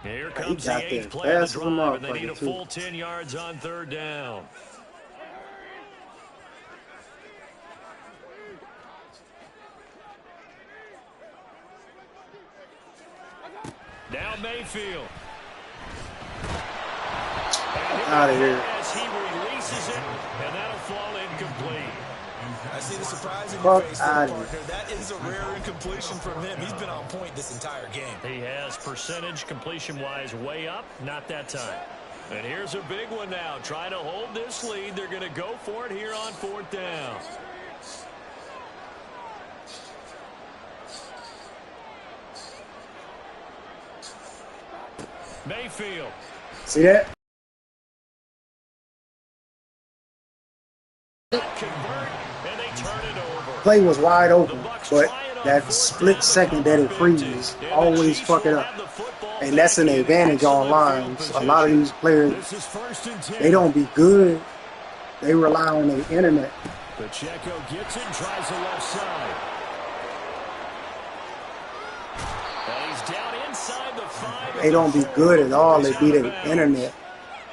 Here comes the 8th play of the drive, and they need a full 10 yards on 3rd down. Now Mayfield. Out of here. As he releases it, and that'll fall incomplete. I see the surprise in your face there, partner. That is a rare incompletion from him. He's been on point this entire game. He has percentage completion-wise way up, not that time. And here's a big one now. Trying to hold this lead. They're going to go for it here on 4th down. Mayfield. See that? Convert, and they turn it over. Play was wide open, but that split second that it freezes always fuck it up. And that's an advantage on lines. A lot of these players, they don't be good. They rely on the internet. Pacheco gets it, tries the left side. And he's down inside the 5. They don't be good at all. They be the internet.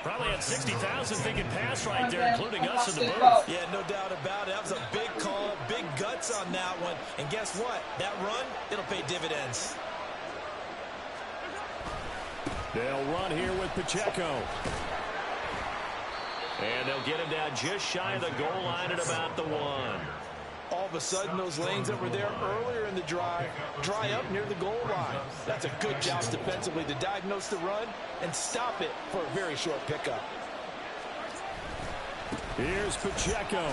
Probably had 60,000 thinking pass right there, including us in the booth. Yeah, no doubt about it. That was a big call, big guts on that one. And guess what? That run, it'll pay dividends. They'll run here with Pacheco. And they'll get him down just shy of the goal line at about the 1. All of a sudden, those lanes that were there earlier in the drive dry up near the goal line. That's a good job defensively to diagnose the run and stop it for a very short pickup. Here's Pacheco.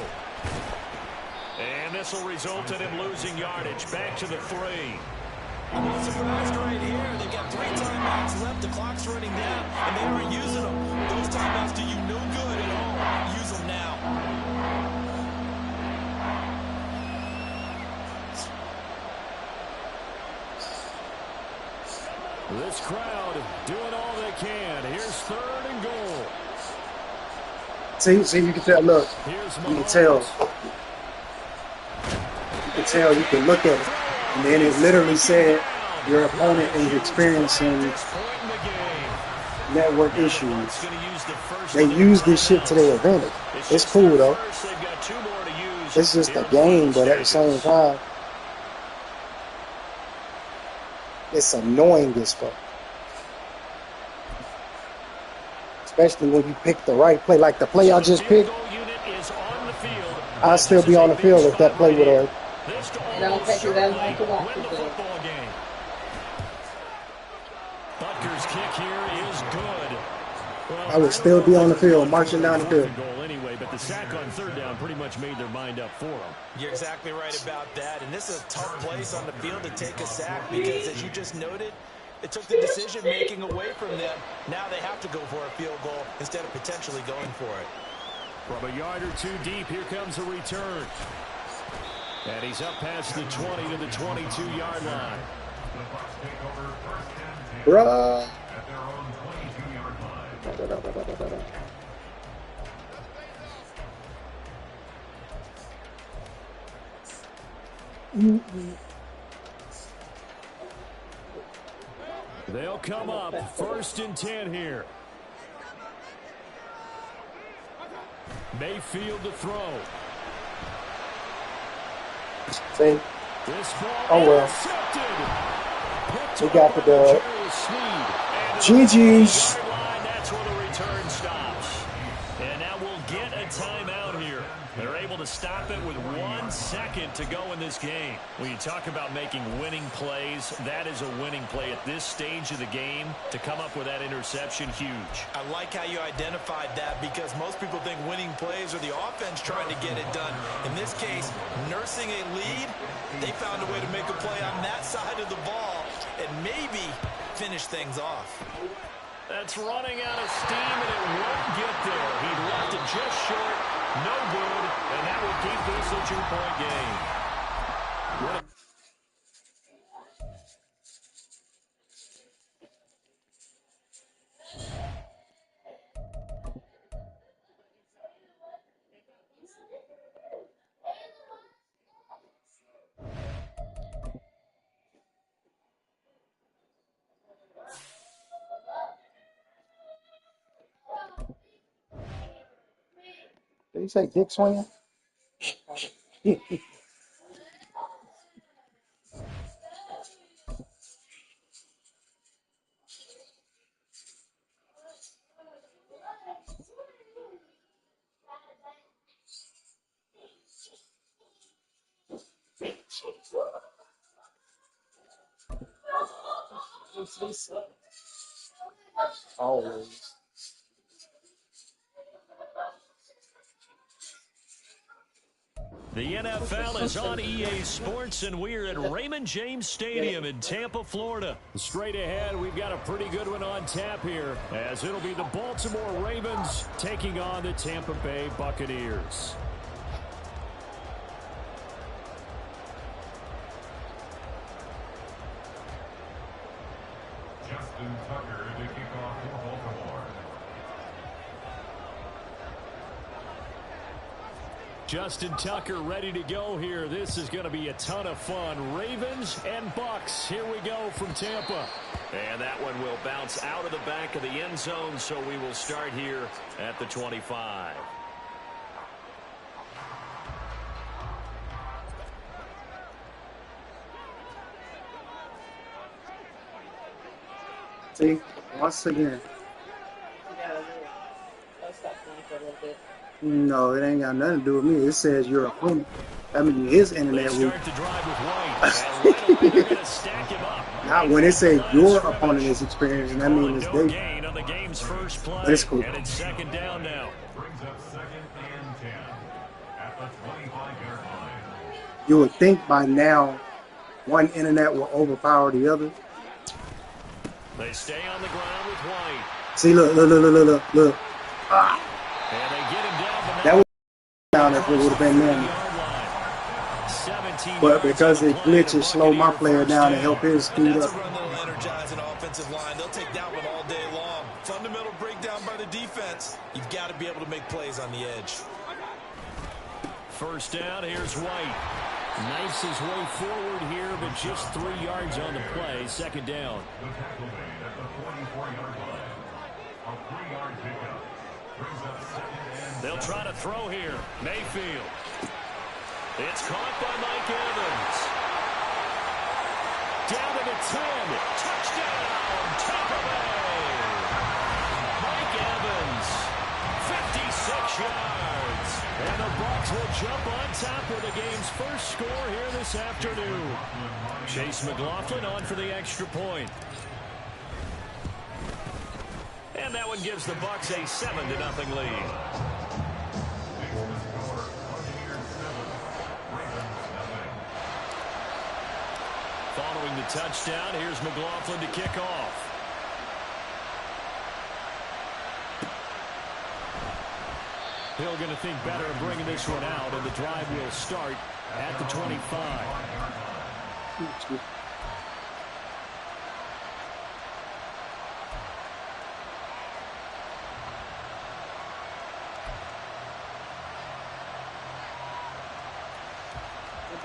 And this will result in him losing yardage. Back to the 3. I'm not surprised right here. They've got 3 timeouts left. The clock's running down, and they aren't using them. Those timeouts do you no good at all. Use them now. This crowd doing all they can. Here's 3rd and goal. See, you can tell. Look, you can tell. You can tell. You can look at it, and then it literally said your opponent is experiencing network issues. They use this shit to their advantage. It's cool though. It's just a game, but at the same time, it's annoying as fuck. Especially when you pick the right play. Like the play I just picked, I'll still be on the field if that play would have. It don't take you that long to watch it. Butker's kick here is good. I would still be on the field, marching down the field. Anyway, but the sack on 3rd down pretty much made their mind up for them. You're exactly right about that. And this is a tough place on the field to take a sack because, as you just noted, it took the decision-making away from them. Now they have to go for a field goal instead of potentially going for it. From a yard or 2 deep, here comes a return. And he's up past the 20 to the 22-yard line. Bruh. They'll come up 1st and 10 here. Mayfield to throw. See? Oh well. We got the dub. GG's. That's where the return stops. And now we'll get a timeout here. They're able to stop it with 1 second to go in this game. When you talk about making winning plays, that is a winning play at this stage of the game. To come up with that interception, huge. I like how you identified that because most people think winning plays are the offense trying to get it done. In this case, nursing a lead, they found a way to make a play on that side of the ball and maybe finish things off. That's running out of steam, and it won't get there. He left it just short. No good, and that will keep this a 2-point game. Did you say dick swinging? Always. The NFL is on EA Sports, and we're at Raymond James Stadium in Tampa, Florida. Straight ahead, we've got a pretty good one on tap here, as it'll be the Baltimore Ravens taking on the Tampa Bay Buccaneers. Justin Tucker to kick off for Baltimore. Justin Tucker ready to go here. This is going to be a ton of fun. Ravens and Bucks. Here we go from Tampa. And that one will bounce out of the back of the end zone, so we will start here at the 25. See, once again. No, it ain't got nothing to do with me. It says your opponent. I mean, his internet weak. Not when it says your opponent is experiencing. That means it's they. But it's cool. And it's second down now. Brings up 2nd and 10 at the 25-yard line. You would think by now one internet will overpower the other. They stay on the ground with White. See, look. Ah. And they get him down. That was down if it would have been them. But because it glitches, slow my player down to help his speed up. That's a run that'll energize an offensive line. They'll take that one all day long. Fundamental breakdown by the defense. You've got to be able to make plays on the edge. First down, here's White. Knifes his way forward here, but just 3 yards on the play. Second down. The tackle made at the 44-yard line. A 3-yard pickup brings up second and They'll try to throw here. Mayfield. It's caught by Mike Evans. Down to the 10. Touchdown, Tampa Bay. Mike Evans, 56 yards. And the Bucs will jump on top with the game's first score here this afternoon. Chase McLaughlin on for the extra point. And that one gives the Bucs a 7-0 lead. Following the touchdown, here's McLaughlin to kick off. Hill going to think better of bringing this one out, and the drive will start at the 25.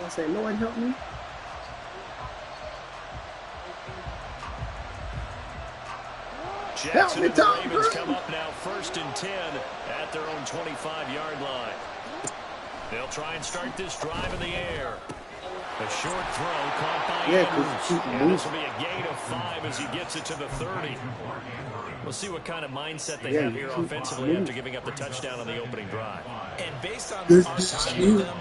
I say, Lord help me. Jackson and the Ravens come up now 1st and 10 at their own 25-yard line. They'll try and start this drive in the air. A short throw caught by Andrews. And this will be a gain of 5 as he gets it to the 30. We'll see what kind of mindset they have here offensively after giving up the touchdown on the opening drive. And based on our study of them,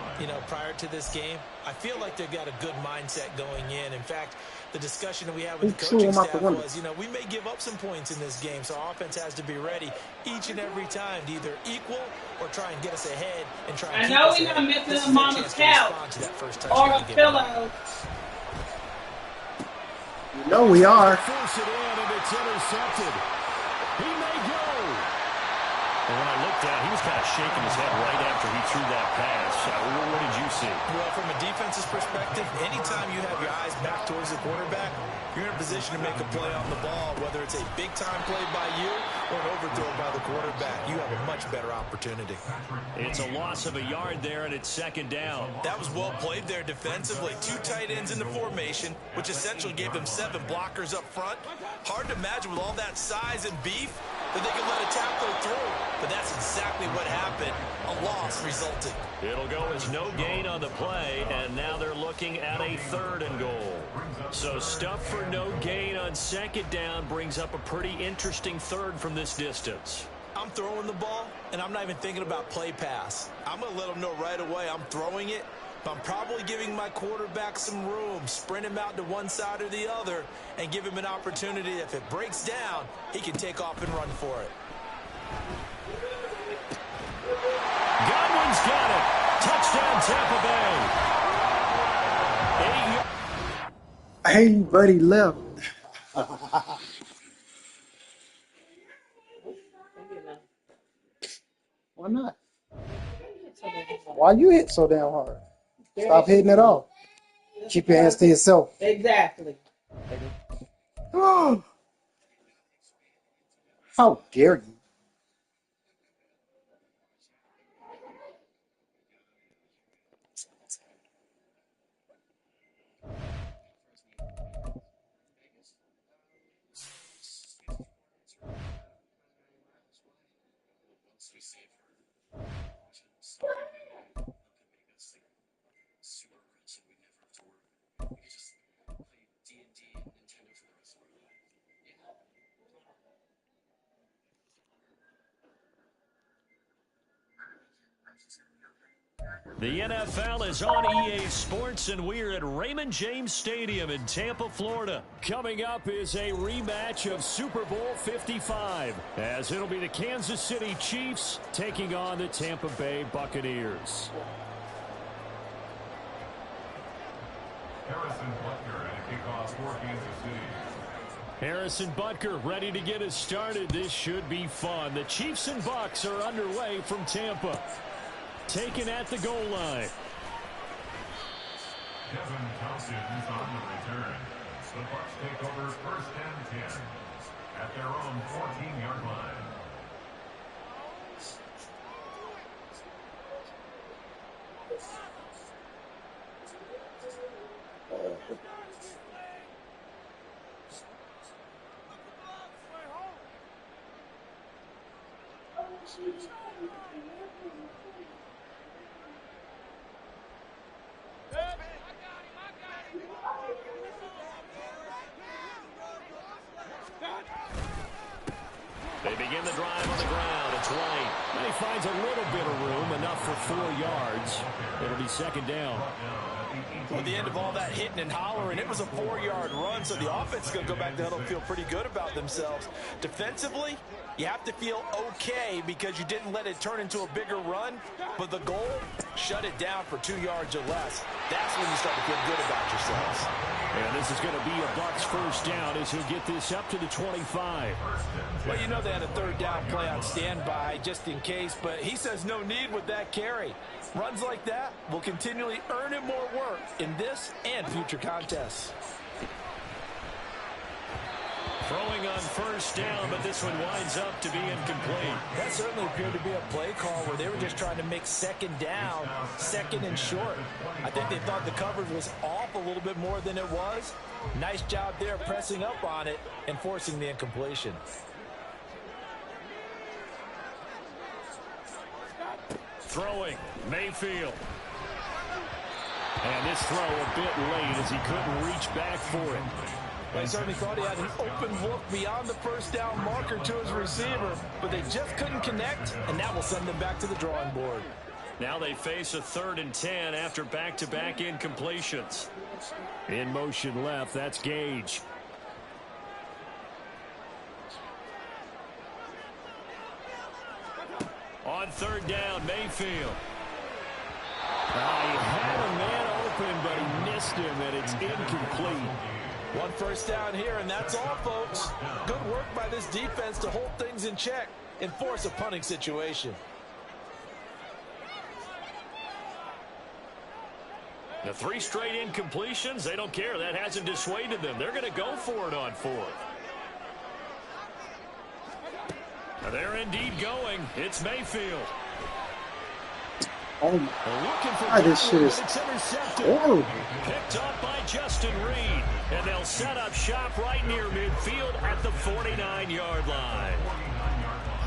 prior to this game, I feel like they've got a good mindset going in. In fact, the discussion that we had with the coaching staff was, we may give up some points in this game, so our offense has to be ready each and every time to either equal or try and get us ahead and try and keep us ahead. I know we're not missing a mama's couch or a pillow. You know we are. Force it in, and it's intercepted. He may go. And when I looked at it, he was kind of shaking his head right after he threw that pass. What did you see? Well, from a defense's perspective, anytime you have your eyes back towards the quarterback, you're in a position to make a play on the ball, whether it's a big-time play by you or an overthrow by the quarterback. You have a much better opportunity. It's a loss of a yard there, and it's second down. That was well played there defensively. 2 tight ends in the formation, which essentially gave them 7 blockers up front. Hard to imagine with all that size and beef that they could let a tackle through. But that's exactly what happened. A loss resulted. It'll go as no gain on the play, and now they're looking at a 3rd and goal. So stuff for no gain on second down brings up a pretty interesting 3rd from this distance. I'm throwing the ball, and I'm not even thinking about play pass. I'm going to let them know right away I'm throwing it, but I'm probably giving my quarterback some room, sprint him out to one side or the other, and give him an opportunity. If it breaks down, he can take off and run for it. Godwin's got it. Touchdown, Tampa Bay. Hey, buddy, left. Why not? Why you hit so damn hard? Stop hitting it off. Keep your hands to yourself. Exactly. Oh. How dare you? The NFL is on EA Sports, and we're at Raymond James Stadium in Tampa, Florida. Coming up is a rematch of Super Bowl 55, as it'll be the Kansas City Chiefs taking on the Tampa Bay Buccaneers. Harrison Butker and a kickoff for Kansas City. Harrison Butker ready to get us started. This should be fun. The Chiefs and Bucs are underway from Tampa. Taken at the goal line. Devin Townsend's on the return. The Bucs take over first and 10 at their own 14-yard line. They begin the drive on the ground. It's White. And he finds a little bit of room, enough for 4 yards. It'll be second down. At the end of all that hitting and hollering, it was a 4-yard run, so the offense is going to go back to huddle and feel pretty good about themselves. Defensively, you have to feel okay because you didn't let it turn into a bigger run, but the goal, shut it down for 2 yards or less. That's when you start to feel good about yourselves. And this is going to be a Bucs first down as he'll get this up to the 25. Well, you know they had a third down play on standby just in case, but he says no need with that carry. Runs like that will continually earn him more work in this and future contests. Throwing on first down, but this one winds up to be incomplete. That certainly appeared to be a play call where they were just trying to make second down, second and short. I think they thought the coverage was off a little bit more than it was. Nice job there pressing up on it and forcing the incompletion. Throwing, Mayfield. And this throw a bit late as he couldn't reach back for it. Well, he certainly thought he had an open look beyond the first down marker to his receiver, but they just couldn't connect, and that will send them back to the drawing board. Now they face a 3rd and 10 after back-to-back incompletions. In motion left, that's Gage. On 3rd down, Mayfield. He had a man open, but he missed him, and it's incomplete. One first down here, and that's all, folks. Good work by this defense to hold things in check and force a punting situation. The 3 straight incompletions, they don't care. That hasn't dissuaded them. They're going to go for it on 4th. They're indeed going. It's Mayfield. Oh my God, this shit is horrible. Picked up by Justin Reed. And they'll set up shop right near midfield at the 49-yard line.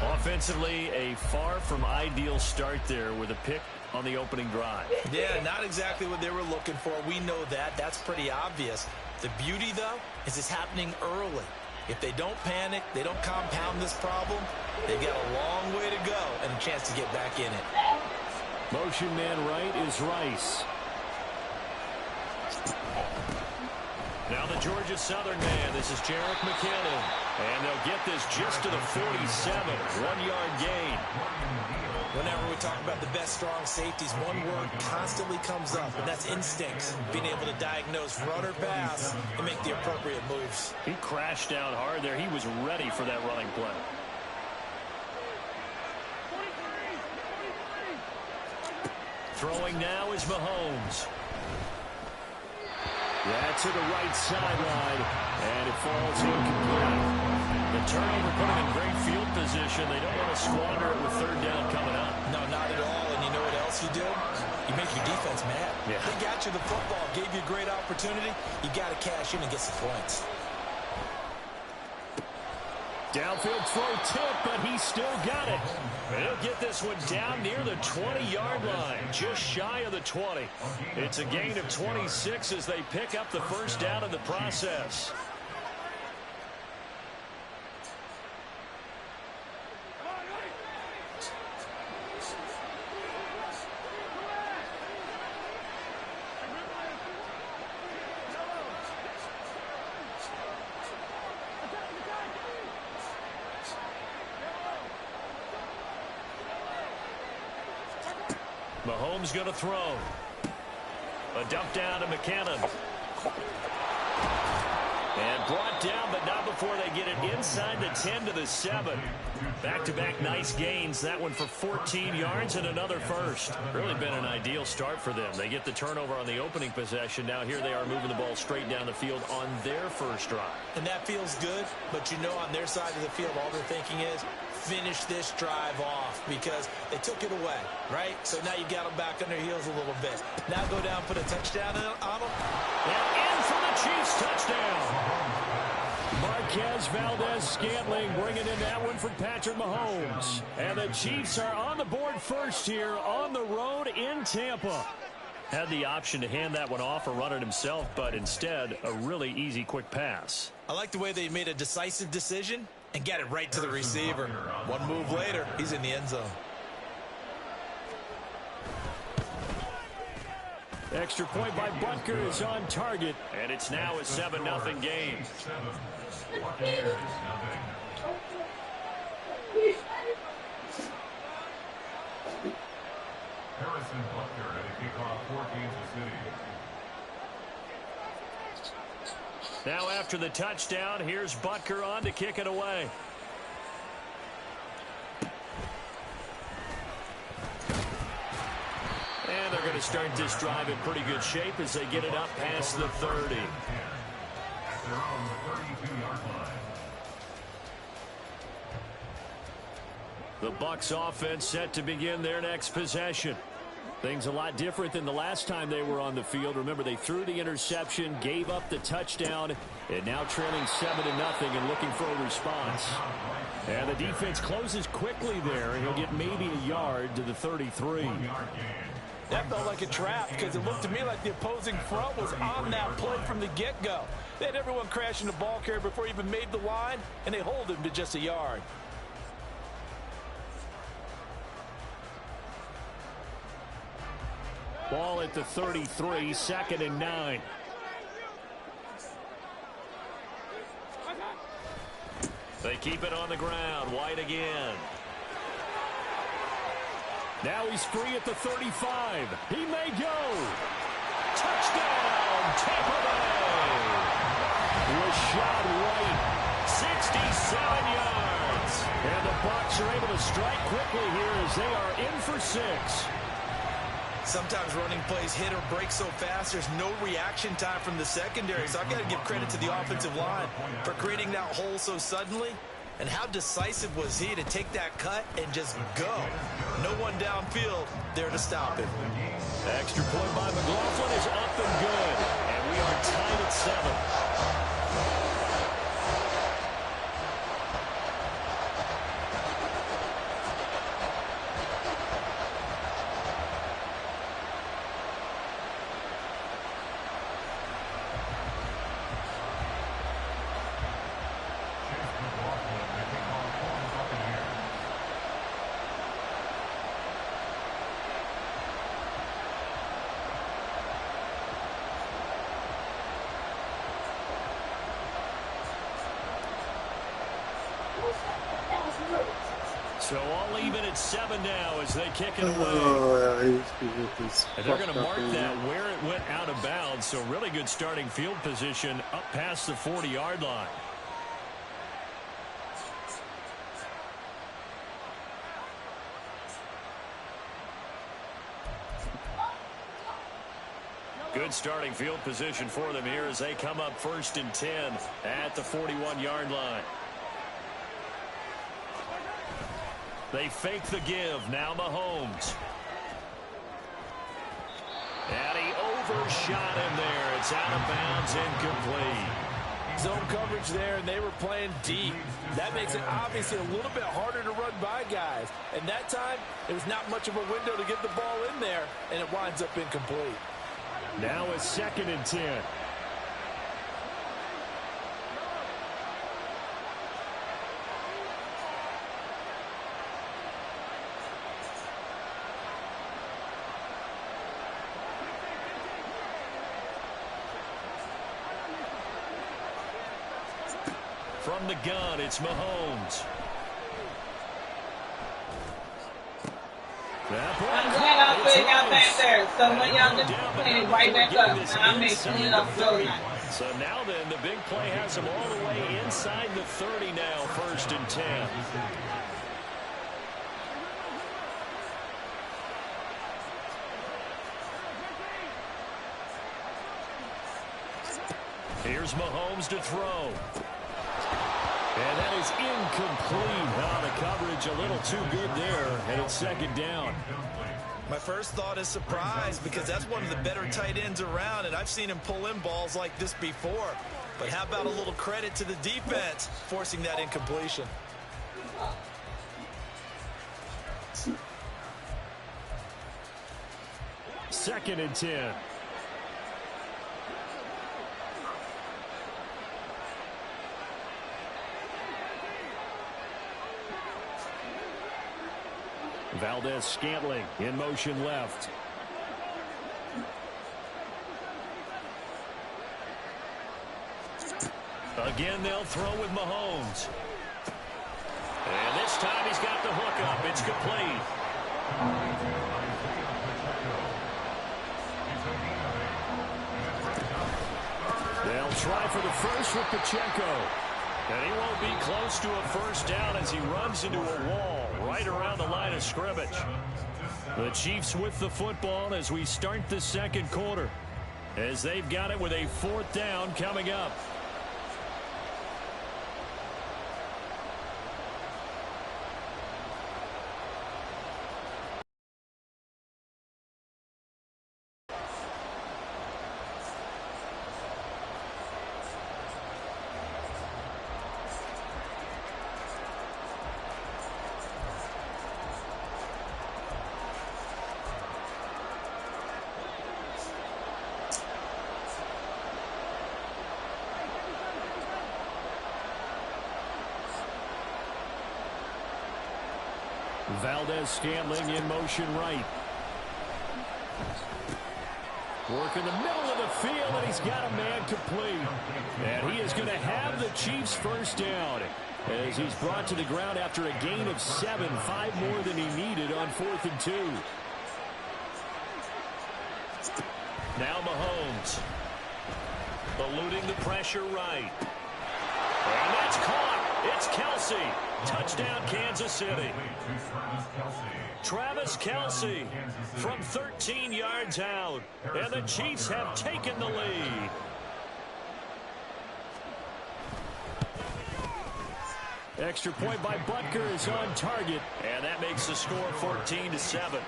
Offensively, a far from ideal start there with a pick on the opening drive. Yeah, not exactly what they were looking for. We know that. That's pretty obvious. The beauty, though, is it's happening early. If they don't panic, they don't compound this problem, they've got a long way to go and a chance to get back in it. Motion man right is Rice. Now the Georgia Southern man. This is Jerick McKinnon. And they'll get this just to the 47. 1-yard gain. Whenever we talk about the best strong safeties, one word constantly comes up, and that's instincts. Being able to diagnose run or pass and make the appropriate moves. He crashed down hard there. He was ready for that running play. Throwing now is Mahomes. Yeah, to the right sideline, and it falls incomplete. The turnover put him in great field position. They don't want to squander it with 3rd down coming up. No, not at all. And you know what else you do? You make your defense mad. Yeah. They got you the football, gave you a great opportunity. You got to cash in and get some points. Downfield throw tip, but he still got it. He'll get this one down near the 20-yard line, just shy of the 20. It's a gain of 26 as they pick up the first down in the process. Mahomes going to throw. A dump down to McKinnon. And brought down, but not before they get it inside the 10 to the 7. Back-to-back nice gains. That one for 14 yards and another first. Really been an ideal start for them. They get the turnover on the opening possession. Now here they are moving the ball straight down the field on their first drive. And that feels good, but you know on their side of the field, all they're thinking is finish this drive off because they took it away, right? So now you got them back on their heels a little bit. Now go down, put a touchdown on them. And in for the Chiefs touchdown. Marquez Valdez-Scantling bringing in that one for Patrick Mahomes. And the Chiefs are on the board first here on the road in Tampa. Had the option to hand that one off or run it himself, but instead a really easy quick pass. I like the way they made a decisive decision and get it right to the receiver. One move later, he's in the end zone. Extra point by Butker is on target, and it's now a 7-0 game. Harrison Butker at a kickoff for Kansas City. Now after the touchdown, here's Butker on to kick it away. And they're going to start this drive in pretty good shape as they get it up past the 30. At their own 32-yard line. The Bucs offense set to begin their next possession. Things a lot different than the last time they were on the field. Remember, they threw the interception, gave up the touchdown, and now trailing 7-0 and looking for a response. And the defense closes quickly there, and he'll get maybe a yard to the 33. That felt like a trap because it looked to me like the opposing front was on that play from the get-go. They had everyone crashing the ball carrier before he even made the line, and they hold him to just a yard. Ball at the 33, 2nd and 9. They keep it on the ground. White again. Now he's free at the 35. He may go. Touchdown, Tampa Bay. Rashad White, 67 yards. And the Bucs are able to strike quickly here as they are in for 6. Sometimes running plays hit or break so fast, there's no reaction time from the secondary. So I've got to give credit to the offensive line for creating that hole so suddenly. And how decisive was he to take that cut and just go? No one downfield there to stop him. Extra point by McLaughlin is up and good. And we are tied at 7. So all even at 7 now as they kick it away. And they're going to mark that where it went out of bounds. So really good starting field position up past the 40-yard line. Good starting field position for them here as they come up 1st and 10 at the 41-yard line. They fake the give. Now Mahomes. And he overshot him there. It's out of bounds, incomplete. Zone coverage there, and they were playing deep. That makes it obviously a little bit harder to run by guys. And that time, there was not much of a window to get the ball in there, and it winds up incomplete. Now it's 2nd and 10. From the gun, it's Mahomes. That ball, it's they got back there. So when y'all just clean it right back up. And I may clean it up really nice. So now then, the big play has them all the way inside the 30 now, 1st and 10. Here's Mahomes to throw. And that is incomplete. Oh, the coverage a little too good there, and it's 2nd down. My first thought is surprise, because that's one of the better tight ends around, and I've seen him pull in balls like this before. But how about a little credit to the defense forcing that incompletion? Second and 10. Valdez-Scantling in motion left. Again, they'll throw with Mahomes. And this time he's got the hook up. It's complete. They'll try for the first with Pacheco. And he won't be close to a first down as he runs into a wall right around the line of scrimmage. The Chiefs with the football as we start the 2nd quarter, as they've got it with a 4th down coming up. Valdez-Scantling in motion right. Work in the middle of the field, and he's got a man complete. And he is going to have the Chiefs' first down as he's brought to the ground after a gain of 7, 5 more than he needed on 4th and 2. Now Mahomes. Eluding the pressure right. And that's caught. It's Kelce. Touchdown, Kansas City. Travis Kelce from 13 yards out. And the Chiefs have taken the lead. Extra point by Butker is on target. And that makes the score 14-7.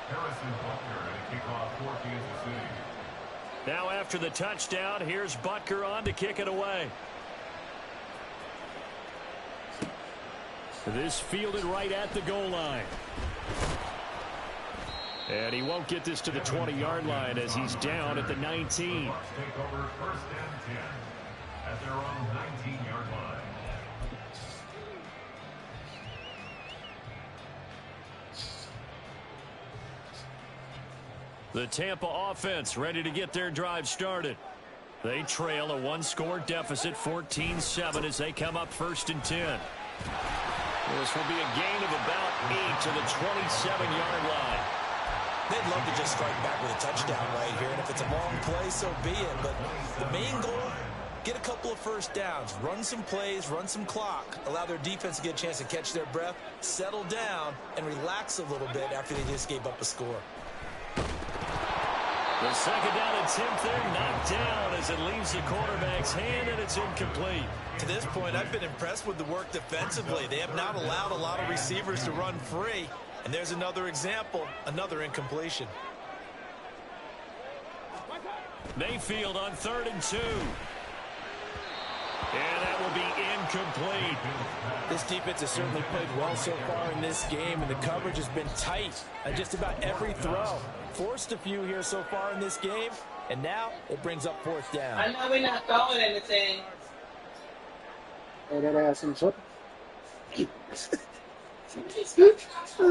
Harrison Butker to kick off for Kansas City. Now after the touchdown, here's Butker on to kick it away. This fielded right at the goal line. And he won't get this to the 20-yard line as he's down at the 19. Take over 1st and 10 at their own 19-yard line. The Tampa offense ready to get their drive started. They trail a 1-score deficit, 14-7, as they come up 1st and 10. This will be a gain of about 8 to the 27-yard line. They'd love to just strike back with a touchdown right here, and if it's a long play, so be it. But the main goal, get a couple of first downs, run some plays, run some clock, allow their defense to get a chance to catch their breath, settle down, and relax a little bit after they just gave up a score. The 2nd down attempt there knocked down as it leaves the quarterback's hand, and it's incomplete. To this point, I've been impressed with the work defensively. They have not allowed a lot of receivers to run free. And there's another example, another incompletion. Mayfield on 3rd and 2. And that will be incomplete. This defense has certainly played well so far in this game, and the coverage has been tight on just about every throw. Forced a few here so far in this game, and now it brings up 4th down. I know we're not throwing anything. Throw that ass in the circle. I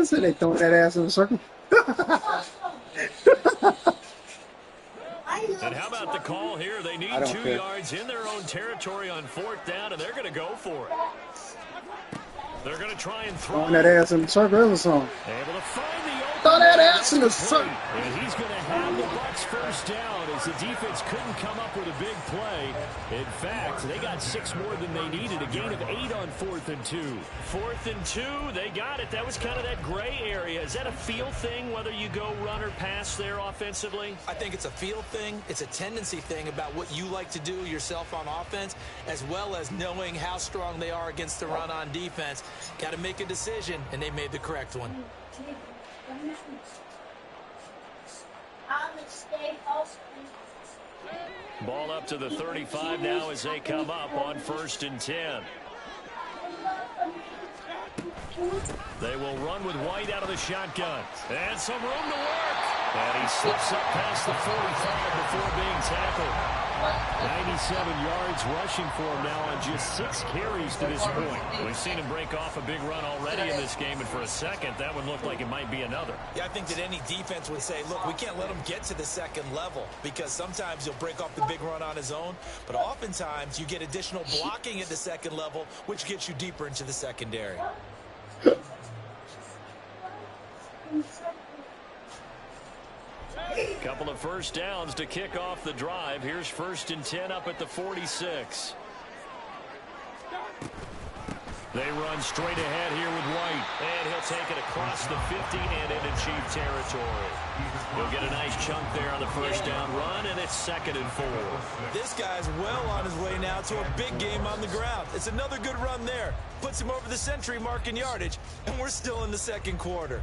said they throwing that ass in the circle. And how about the call here? They need 2 yards in their own territory on 4th down, and they're going to go for it. They're going to try and throw. Throwing that ass in the circle is a song. Able to find the open. Throw that ass in the circle. And he's going to have the Bucs first down as the defense couldn't come up with a big play. In fact, they got 6 more than they needed. A gain of 8 on 4th and 2. 4th and 2, they got it. That was kind of that gray area. Is that a feel thing, whether you go run or pass there offensively? I think it's a feel thing. It's a tendency thing about what you like to do yourself on offense, as well as knowing how strong they are against the run on defense. Got to make a decision, and they made the correct one. Ball up to the 35 now as they come up on 1st and 10. They will run with White out of the shotgun. And some room to work. And he slips up past the 45 before being tackled. 97 yards rushing for him now on just 6 carries to this point. We've seen him break off a big run already in this game, and for a second, that one looked like it might be another. Yeah, I think that any defense would say, look, we can't let him get to the second level, because sometimes he'll break off the big run on his own, but oftentimes you get additional blocking at the second level, which gets you deeper into the secondary. Couple of first downs to kick off the drive. Here's 1st and 10 up at the 46. They run straight ahead here with White. And he'll take it across the 50 and into Chief territory. He'll get a nice chunk there on the first down run, and it's 2nd and 4. This guy's well on his way now to a big game on the ground. It's another good run there. Puts him over the century mark in yardage, and we're still in the second quarter.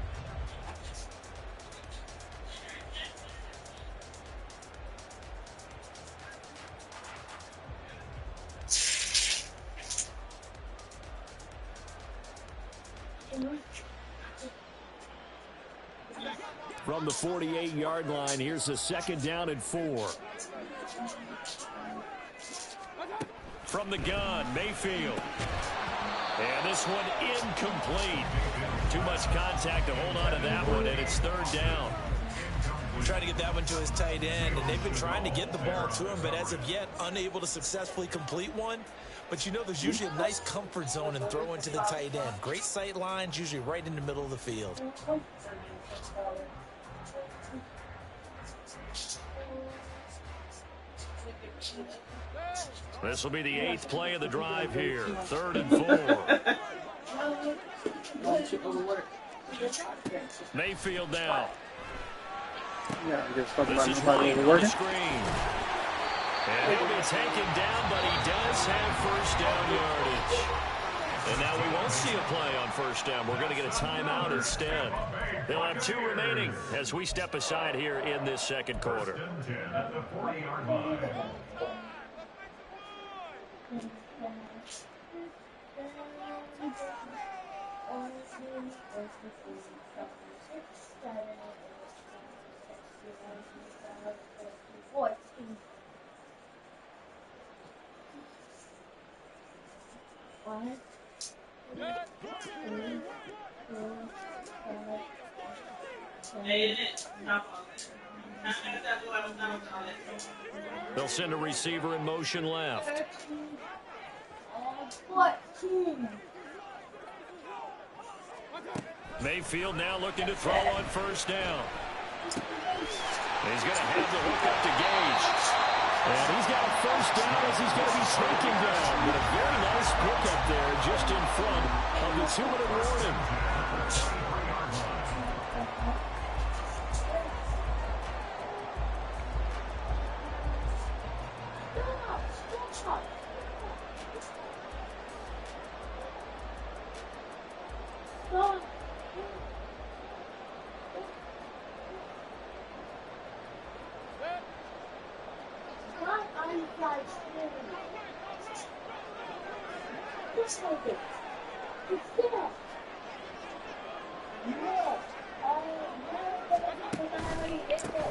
From the 48-yard line, here's the 2nd down and 4. From the gun, Mayfield. And this one incomplete. Too much contact to hold on to that one, and it's 3rd down. Trying to get that one to his tight end, and they've been trying to get the ball to him, but as of yet, unable to successfully complete one. But you know there's usually a nice comfort zone in throwing to the tight end. Great sight lines, usually right in the middle of the field. This will be the 8th play of the drive here. 3rd and 4. Mayfield now. Yeah, just talking about This is nobody White on working. the screen. And he'll be taken down, but he does have first down yardage. And now we won't see a play on first down. We're going to get a timeout instead. They'll have 2 remaining as we step aside here in this second quarter. At the 40-yard line. They'll send a receiver in motion left. Mayfield now looking to throw on first down. He's going to have the hook up to Gage. And he's got a first down as he's going to be taken down. But a very nice pickup there just in front of the 2-minute warning.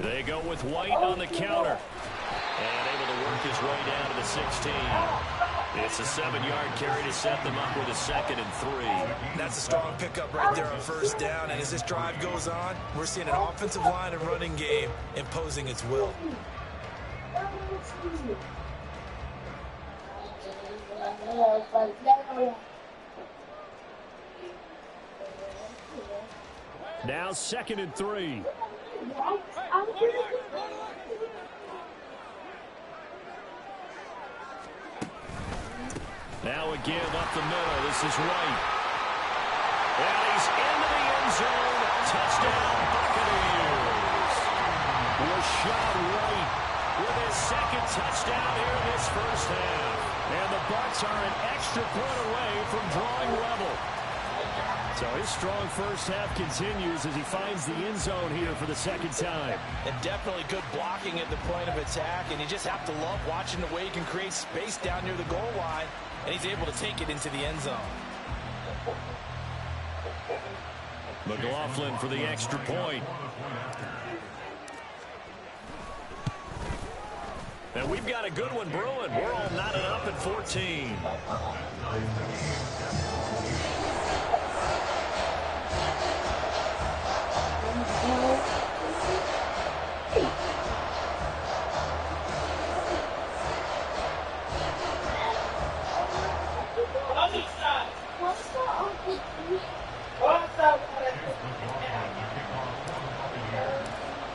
They go with White on the counter. And able to work his way down to the 16. It's a 7-yard carry to set them up with a 2nd and 3. That's a strong pickup right there on first down. And as this drive goes on, we're seeing an offensive line and running game imposing its will. Now 2nd and 3. Now again up the middle. This is White. And he's into the end zone. Touchdown, Buccaneers. Rachaad White with his 2nd touchdown here in this first half. And the Bucs are an extra point away from drawing level. So his strong first half continues as he finds the end zone here for the 2nd time. And definitely good blocking at the point of attack. And you just have to love watching the way he can create space down near the goal line. And he's able to take it into the end zone. McLaughlin for the extra point. And we've got a good one brewing. We're all knotted up at 14.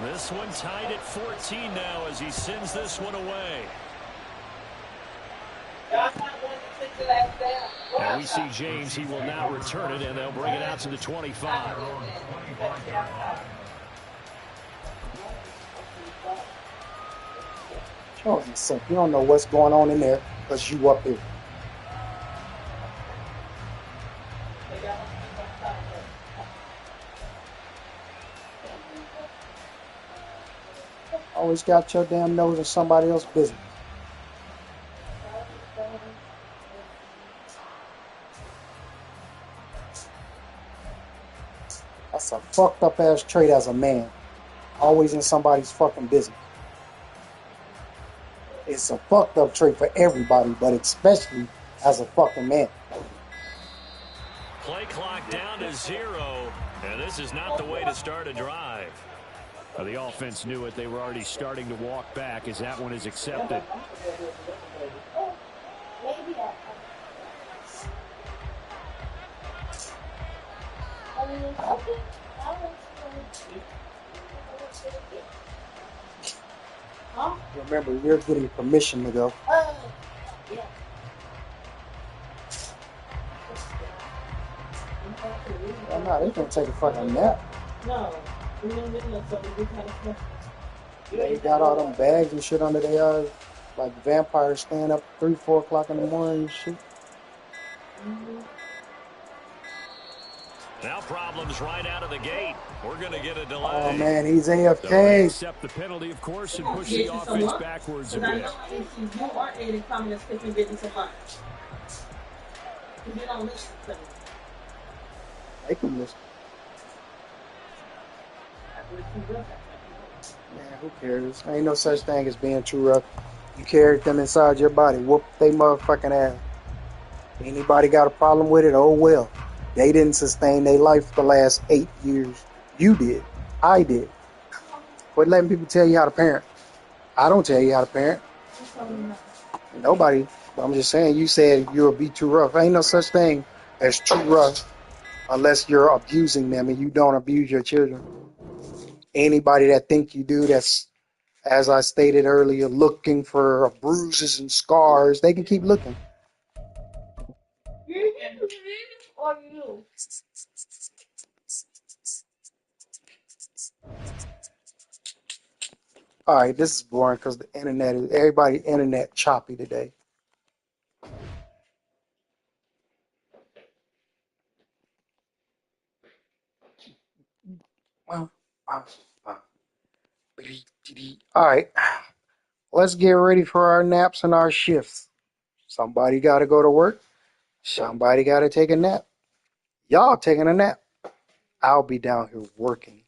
This one tied at 14 now as he sends this one away. And we see James. He will now return it, and they'll bring it out to the 25. So you don't know what's going on in there because you up here. Always got your damn nose in somebody else's business. That's a fucked up ass trait as a man. Always in somebody's fucking business. It's a fucked up trait for everybody, but especially as a fucking man. Play clock down to 0, and this is not the way to start a drive. The offense knew it. They were already starting to walk back as that one is accepted. Remember, you're getting permission to go. I'm not. They're gonna take a fucking nap. No. They got all them bags and shit under their eyes, like vampires staying up 3, 4 o'clock in the morning and shit. Now problems right out of the gate. We're going to get a delay. Oh man, he's AFK. So accept the penalty, of course, and push the offense backwards a bit. You are in comments if you didn't survive. You don't listen to me. They can listen. Man, who cares? Ain't no such thing as being too rough. You carried them inside your body. Whoop they motherfucking ass. Anybody got a problem with it? Oh well. They didn't sustain their life for the last 8 years. You did. I did. Quit letting people tell you how to parent. I don't tell you how to parent. Nobody. I'm just saying, you said you'll be too rough. Ain't no such thing as too rough unless you're abusing them and you don't abuse your children. Anybody that think you do, that's, as I stated earlier, looking for bruises and scars, they can keep looking. Or you. All right, this is boring because the internet is, everybody internet choppy today. All right, let's get ready for our naps and our shifts. Somebody got to go to work. Somebody got to take a nap. Y'all taking a nap. I'll be down here working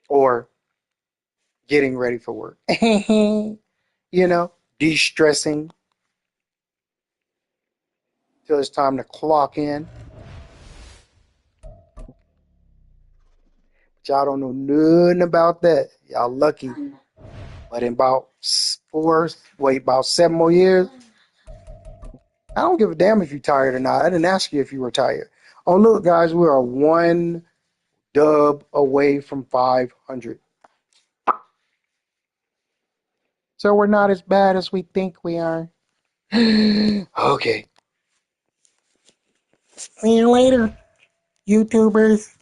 or getting ready for work. You know, de-stressing till it's time to clock in. But y'all don't know nothing about that. Y'all lucky. But in about 7 more years, I don't give a damn if you're tired or not. I didn't ask you if you were tired. Oh, look, guys, we are 1 dub away from 500. So we're not as bad as we think we are. Okay. See you later, YouTubers.